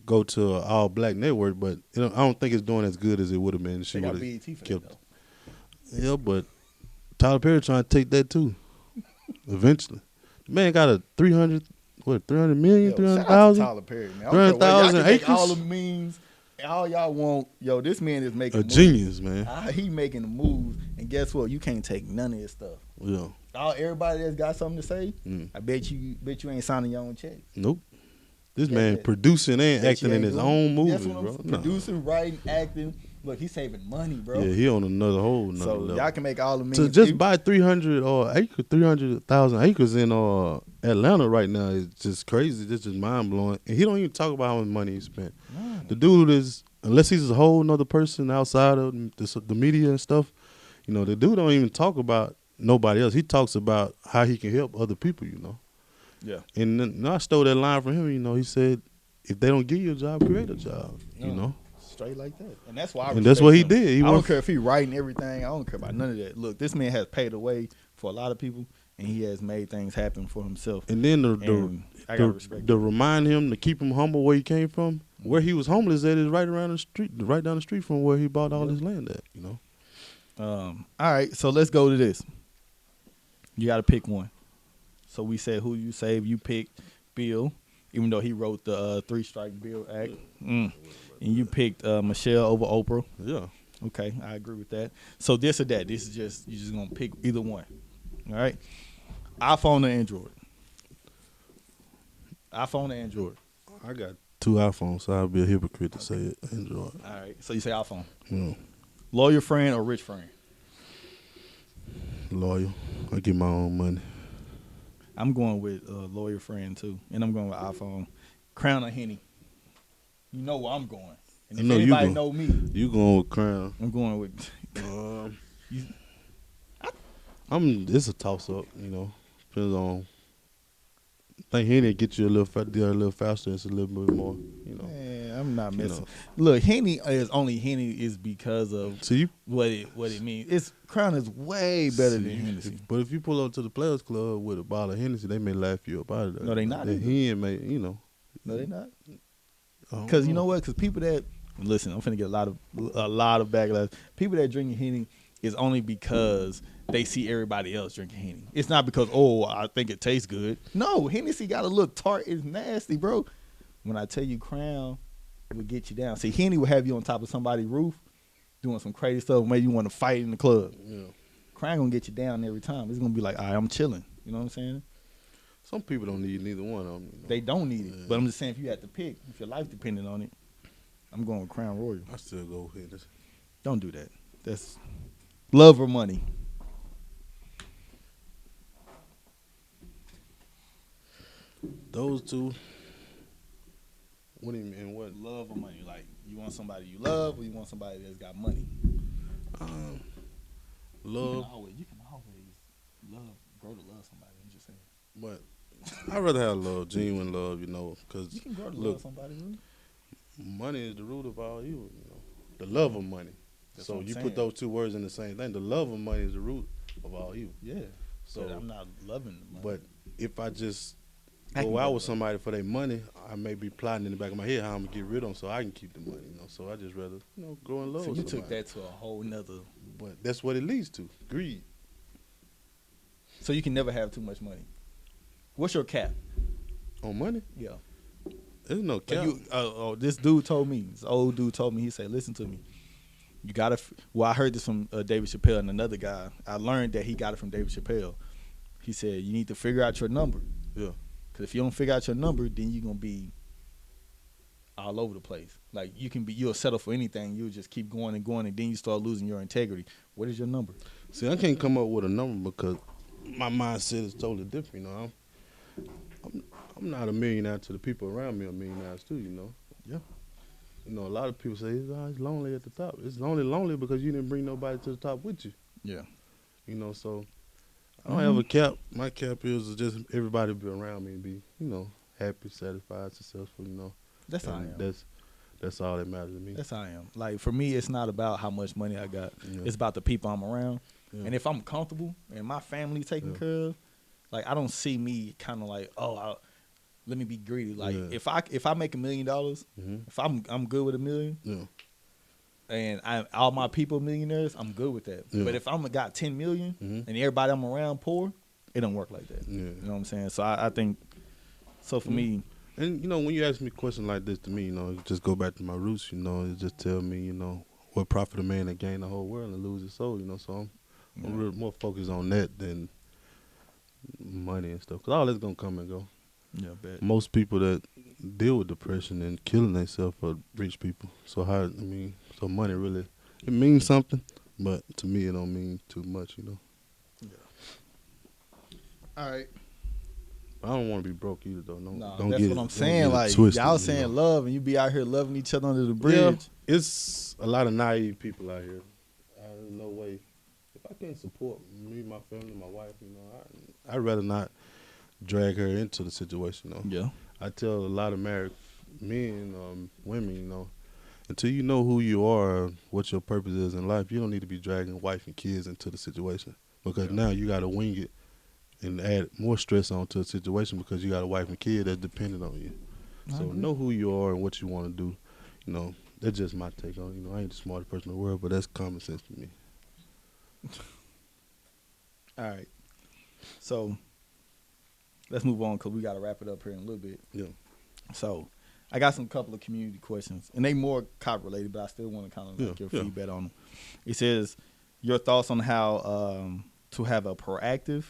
B: go to an all black network, but I don't think it's doing as good as it would have been. She would have kept. Yeah, but Tyler Perry trying to take that too. Eventually, the man got a 300 million, 300,000.
C: Tyler Perry, man.
B: 300,000 acres.
C: All the memes, all y'all want. This man is making
B: a genius, man.
C: He making the moves, and guess what? You can't take none of his stuff.
B: Yeah.
C: Everybody that's got something to say, I bet you ain't signing your own check.
B: Nope. This man producing and acting in his own movies, bro.
C: Producing, writing, acting. Look, he's saving money, bro.
B: Yeah, he on another level.
C: So y'all can make all the memes.
B: To just buy 300,000 acres in Atlanta right now is just crazy. It's just mind blowing. And he don't even talk about how much money he spent. The dude is, unless he's a whole nother person outside of the media and stuff, the dude don't even talk about nobody else. He talks about how he can help other people,
C: Yeah.
B: And then I stole that line from him. He said, if they don't give you a job, create a job,
C: Straight like that. And that's why
B: that's what he did.
C: I don't care if he writing everything. I don't care about none of that. Look, this man has paid the way for a lot of people, and he has made things happen for himself.
B: And then
C: I gotta respect
B: to remind him, to keep him humble where he came from, where he was homeless at is right around the street, right down the street from where he bought all his land at,
C: All right, so let's go to this. You got to pick one. So we said who you save. You picked Bill, even though he wrote the Three Strike Bill Act. And you picked Michelle over Oprah.
B: Yeah.
C: Okay, I agree with that. So this or that. This is just, you're just going to pick either one. All right? iPhone or Android? iPhone or Android?
B: I got 2 iPhones, so I'll be a hypocrite to say it. Android.
C: All right, so you say iPhone.
B: Yeah.
C: Loyal friend or rich friend?
B: Loyal. I get my own money.
C: I'm going with loyal friend too, and I'm going with iPhone. Crown or Henny? You know where I'm going, And if anybody know me,
B: you going with Crown.
C: I'm going with.
B: It's a toss up, you know. Depends on. I think Henny get you a little faster. It's a little bit more, you know.
C: Man, I'm not messing. Look, Henny is because of what it means. It's Crown is way better than Hennessy.
B: But if you pull up to the Players Club with a bottle of Hennessy, they may laugh you up out of that.
C: No, they not.
B: He may, you know.
C: No, they not. Because you know what? Because people that listen, I'm finna get a lot of backlash. People that drink Henny is only because they see everybody else drinking Henny. It's not because, I think it tastes good. No, Hennessy got to look tart. It's nasty, bro. When I tell you Crown will get you down. See, Henny will have you on top of somebody's roof doing some crazy stuff. Maybe you want to fight in the club. Yeah. Crown going to get you down every time. It's going to be like, all right, I'm chilling. You know what I'm saying?
B: Some people don't need neither one of them. You know?
C: They don't need it. But I'm just saying, if you had to pick, if your life depended on it, I'm going with Crown Royal.
B: I still go with Hennessy.
C: Don't do that. That's love or money.
B: Those two. What do you mean? What?
C: Love or money? Like, you want somebody you love, or you want somebody that's got money?
B: Love.
C: You can always grow to love somebody. I'm just saying.
B: But I'd rather have love, genuine love, you know, because
C: you can grow to love somebody. Really?
B: Money is the root of all evil, you know. The love of money. That's so you put those two words in the same thing. The love of money is the root of all evil.
C: Yeah.
B: So
C: but I'm not loving the money.
B: But if I just go out with somebody for their money, I may be plotting in the back of my head how I'm gonna get rid of them so I can keep the money, you know. So I just rather, you know, grow in love.
C: So you
B: with
C: took that to a whole nother.
B: But that's what it leads to, greed.
C: So you can never have too much money. What's your cap?
B: On money?
C: Yeah.
B: There's no cap.
C: This dude told me. This old dude told me. He said, "Listen to me. You gotta." Well, I heard this from David Chappelle and another guy. I learned that he got it from David Chappelle. He said, "You need to figure out your number."
B: Yeah.
C: Because if you don't figure out your number, then you're gonna be all over the place. Like you'll settle for anything. You'll just keep going and going, and then you start losing your integrity. What is your number?
B: See, I can't come up with a number because my mindset is totally different. You know, I'm not a millionaire to the people around me. Are millionaires too. You know.
C: Yeah.
B: You know, a lot of people say it's lonely at the top. It's only lonely because you didn't bring nobody to the top with you.
C: Yeah.
B: You know, so I don't have a cap. My cap is just everybody be around me and be, you know, happy, satisfied, successful, you know.
C: That's how I am.
B: That's all that matters to me.
C: That's how I am. Like, for me, it's not about how much money I got.
B: Yeah.
C: It's about the people I'm around.
B: Yeah.
C: And if I'm comfortable and my family taken care of, like, I don't see me kind of like, let me be greedy. Like, if I make $1 million, if I'm good with $1 million, and all my people millionaires, I'm good with that. Yeah. But if I'm got 10 million and everybody I'm around poor, it don't work like that. Yeah. You know what I'm saying? So I think, so for me.
B: And, you know, when you ask me a question like this to me, you know, just go back to my roots, you know, it just tell me, you know, what profit a man that gain the whole world and lose his soul, you know. So I'm real more focused on that than money and stuff. Because all that's going to come and go.
C: Yeah, I bet.
B: Most people that deal with depression and killing themselves are rich people. So so money really, it means something, but to me it don't mean too much, you know.
C: Yeah. All right.
B: I don't want to be broke either, though. Don't
C: that's
B: get
C: what I'm saying. Like,
B: twisted,
C: y'all saying love, and you be out here loving each other under the bridge.
B: Yeah, it's a lot of naive people out here. There's no way. If I can't support me, my family, my wife, you know, I'd rather not drag her into the situation, you know.
C: Yeah.
B: I tell a lot of married men, women, you know, until you know who you are, what your purpose is in life, you don't need to be dragging wife and kids into the situation. Because now you got to wing it and add more stress onto the situation because you got a wife and kid that's dependent on you. So know who you are and what you want to do. You know, that's just my take on it. You know, I ain't the smartest person in the world, but that's common sense to me.
C: All right. So let's move on because we got to wrap it up here in a little bit.
B: Yeah.
C: So I got some couple of community questions, and they more cop related, but I still want to kind of like your feedback on them. It says your thoughts on how to have a proactive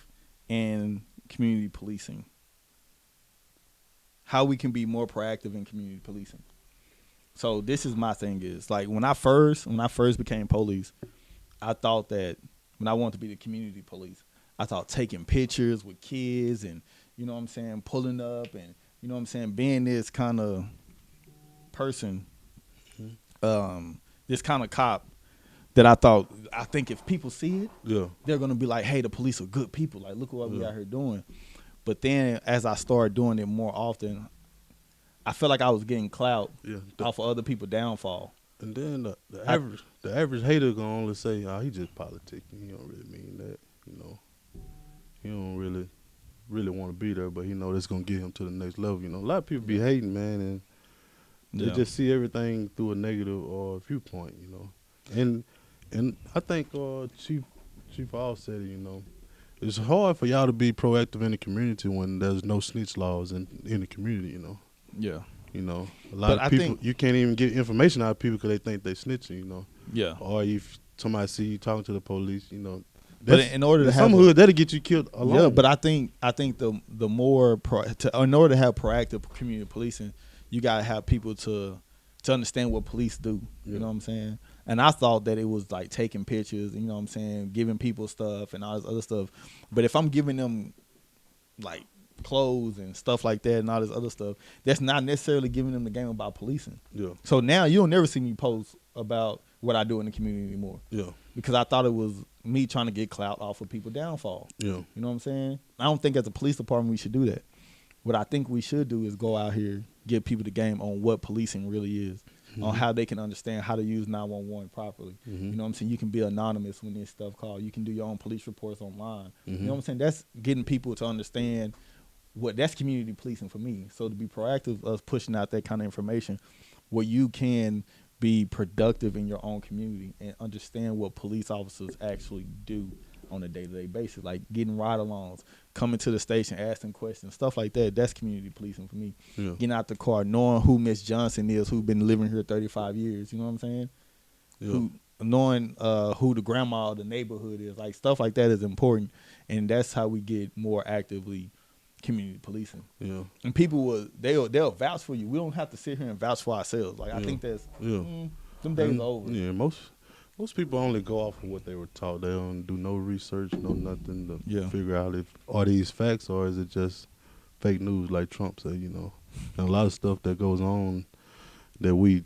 C: and community policing. How we can be more proactive in community policing. So this is my thing is like when I first became police, I thought that when I wanted to be the community police, I thought taking pictures with kids and, you know what I'm saying, pulling up and, you know what I'm saying, being this kind of person this kind of cop that I think if people see it,
B: Yeah.
C: they're gonna be like, hey, the police are good people. Like, look at what we out here doing. But then as I started doing it more often, I felt like I was getting clout off of other people's downfall.
B: And then the average hater gonna only say, "Oh, he just politicking. He don't really mean that. You know, he don't really want to be there, but he know that's gonna get him to the next level. You know, a lot of people be hating, man, and they just see everything through a negative viewpoint. You know, and I think Chief All said it. You know, it's hard for y'all to be proactive in the community when there's no snitch laws in the community. You know.
C: Yeah.
B: You know, a lot of people, you can't even get information out of people because they think they snitching, you know.
C: Yeah.
B: Or if somebody see you talking to the police, you know.
C: But in order to have
B: some hood, that'll get you killed alone.
C: Yeah, but I think the more in order to have proactive community policing, you gotta have people to understand what police do. You know what I'm saying? And I thought that it was like taking pictures, you know what I'm saying, giving people stuff and all this other stuff. But if I'm giving them like clothes and stuff like that and all this other stuff, that's not necessarily giving them the game about policing. Yeah. So now you'll never see me post about what I do in the community anymore. Yeah. Because I thought it was me trying to get clout off of people's downfall. Yeah. You know what I'm saying? I don't think as a police department we should do that. What I think we should do is go out here, give people the game on what policing really is, on how they can understand how to use 911 properly. You know what I'm saying? You can be anonymous when this stuff called. You can do your own police reports online. You know what I'm saying? That's getting people to understand that's community policing for me. So to be proactive, us pushing out that kind of information where you can be productive in your own community and understand what police officers actually do on a day-to-day basis, like getting ride-alongs, coming to the station, asking questions, stuff like that. That's community policing for me. Yeah. Getting out the car, knowing who Miss Johnson is, who's been living here 35 years. You know what I'm saying? Yeah. Knowing who the grandma of the neighborhood is, like stuff like that is important, and that's how we get more actively community policing. Yeah. And people they'll vouch for you. We don't have to sit here and vouch for ourselves. Like I think that's them days are over.
B: Yeah, most people only go off of what they were taught. They don't do no research, no nothing to figure out if are these facts or is it just fake news like Trump said, you know. And a lot of stuff that goes on that we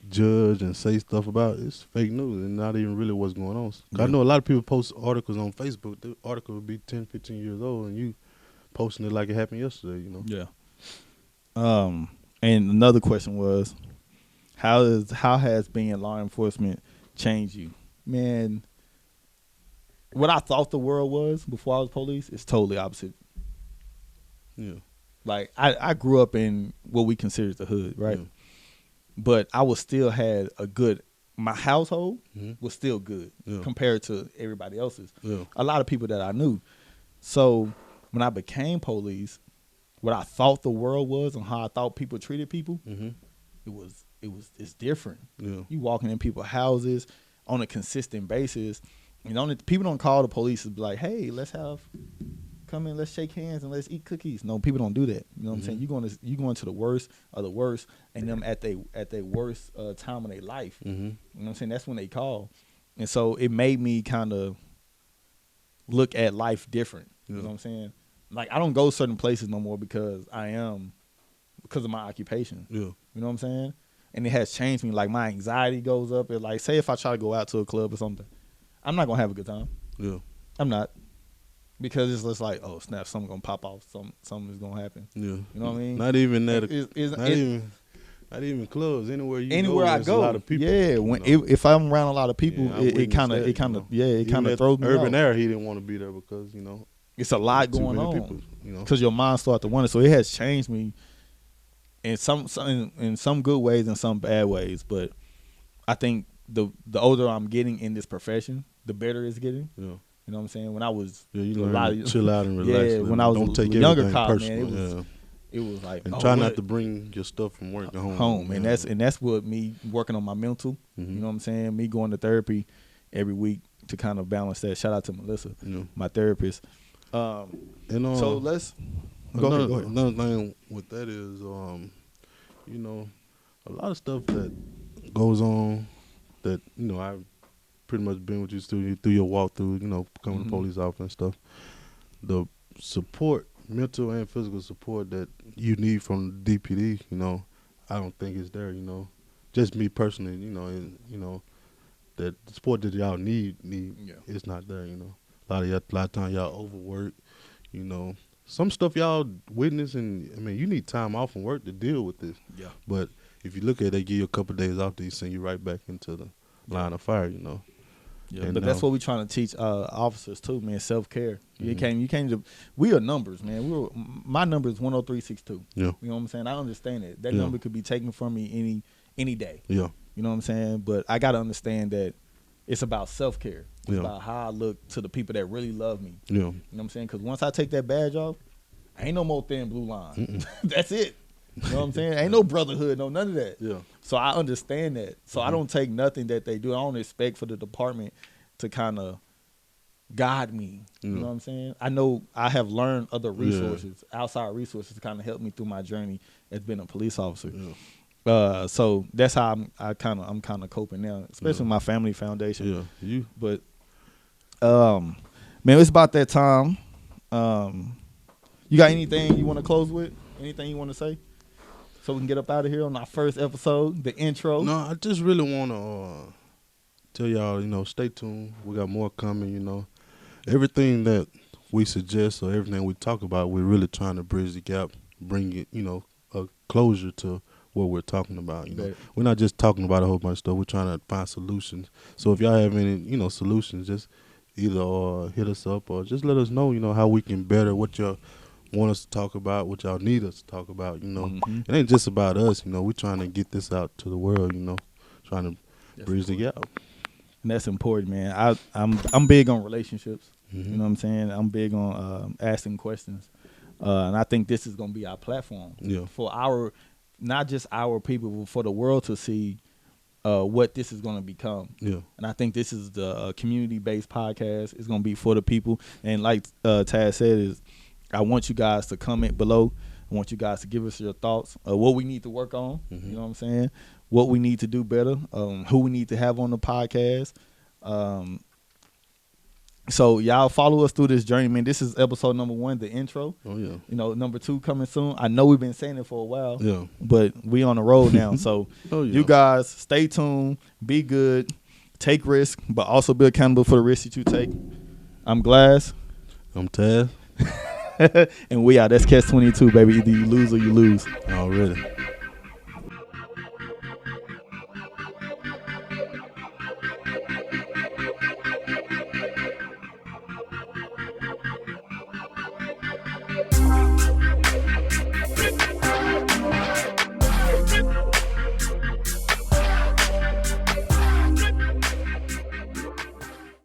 B: judge and say stuff about, it's fake news and not even really what's going on. I know a lot of people post articles on Facebook. The article would be 10, 15 years old and you posting it like it happened yesterday, you know.
C: Yeah. And another question was, how has being law enforcement changed you? Man, what I thought the world was before I was police is totally opposite. Yeah. Like I grew up in what we consider the hood, right? Yeah. But I was still had my household was still good compared to everybody else's. Yeah. A lot of people that I knew. So when I became police, what I thought the world was and how I thought people treated people, it's different. Yeah. You walking in people's houses on a consistent basis. People don't call the police and be like, hey, come in, let's shake hands and let's eat cookies. No, people don't do that. You know what I'm saying? You going to the worst of the worst and them at their worst time of their life. You know what I'm saying? That's when they call. And so it made me kind of look at life different. You know what I'm saying? Like I don't go certain places no more because of my occupation. Yeah. You know what I'm saying? And it has changed me. Like my anxiety goes up. It's like, say if I try to go out to a club or something, I'm not gonna have a good time. Yeah. I'm not. Because it's just like, oh snap, something's gonna pop off, something is gonna happen. Yeah. You know what I mean?
B: Not even that not even clubs. Anywhere
C: I go, a lot of people. Yeah. If I'm around a lot of people, it kind of throws me
B: Urban
C: off.
B: Air, he didn't want to be there because
C: it's a lot going on.
B: People,
C: because your mind starts to wonder. So it has changed me in some good ways and some bad ways. But I think the older I'm getting in this profession, the better it's getting. Yeah. You know what I'm saying? When I was
B: you learn to chill out and relax.
C: Yeah, when I was a younger cop, man, it was like
B: try not to bring your stuff from work to home.
C: And that's what me working on my mental. You know what I'm saying? Me going to therapy every week to kind of balance that. Shout out to Melissa, my therapist. So let's go ahead.
B: Another thing with that is, a lot of stuff that goes on that I've pretty much been with you through your walkthrough, becoming a police officer and stuff. The support, mental and physical support that you need from the DPD, I don't think it's there. just me personally, and that the support that y'all need is not there. A lot of time y'all overwork. Some stuff y'all witness, and I mean, you need time off from work to deal with this.
C: Yeah.
B: But if you look at it, they give you a couple of days off, they send you right back into the line of fire.
C: Yeah,
B: And,
C: but that's what we're trying to teach officers too, man. Self-care. You
B: Mm-hmm.
C: can't. We are numbers, man. My number is 10362.
B: Yeah.
C: You know what I'm saying? I understand that. That
B: Yeah.
C: number could be taken from me any day.
B: Yeah.
C: You know what I'm saying? But I gotta understand that it's about self-care. It's
B: Yeah.
C: about how I look to the people that really love me.
B: Yeah.
C: You know what I'm saying? Because once I take that badge off, ain't no more thin blue line. That's it. You know what I'm saying? Ain't no brotherhood, no none of that.
B: Yeah.
C: So I understand that. So I don't take nothing that they do. I don't expect for the department to kind of guide me. You know what I'm saying? I know I have learned other resources, outside resources, to kind of help me through my journey as being a police officer.
B: Yeah.
C: So that's how I'm kind of coping now, especially my family foundation.
B: Yeah.
C: But man, it's about that time. You got anything you want to close with? Anything you want to say? So we can get up out of here on our first episode, the intro.
B: No, I just really want to tell y'all, stay tuned. We got more coming, Everything that we suggest or everything we talk about, we're really trying to bridge the gap, bring it, a closure to what we're talking about.
C: Right.
B: We're not just talking about a whole bunch of stuff. We're trying to find solutions. So if y'all have any, solutions, just either hit us up or just let us know, how we can better what y'all want us to talk about, what y'all need us to talk about. It ain't just about us. We're trying to get this out to the world. Trying to bridge the gap.
C: And that's important, man. I'm big on relationships.
B: Mm-hmm.
C: You know what I'm saying? I'm big on asking questions. And I think this is going to be our platform for not just our people, but for the world to see what this is going to become.
B: Yeah.
C: And I think this is the community-based podcast. It's going to be for the people. And like Tazz said, I want you guys to comment below. I want you guys to give us your thoughts, what we need to work on.
B: Mm-hmm.
C: You know what I'm saying? What we need to do better, who we need to have on the podcast. So y'all follow us through this journey, man. This is episode number 1, the intro.
B: Oh, yeah.
C: Number 2 coming soon. I know we've been saying it for a while,
B: Yeah.
C: but we on the road now. So you guys stay tuned, be good, take risk, but also be accountable for the risks that you take. I'm Glass.
B: I'm Tazz.
C: And we are. That's Ca22tch, baby. Either you lose or you lose.
B: Already.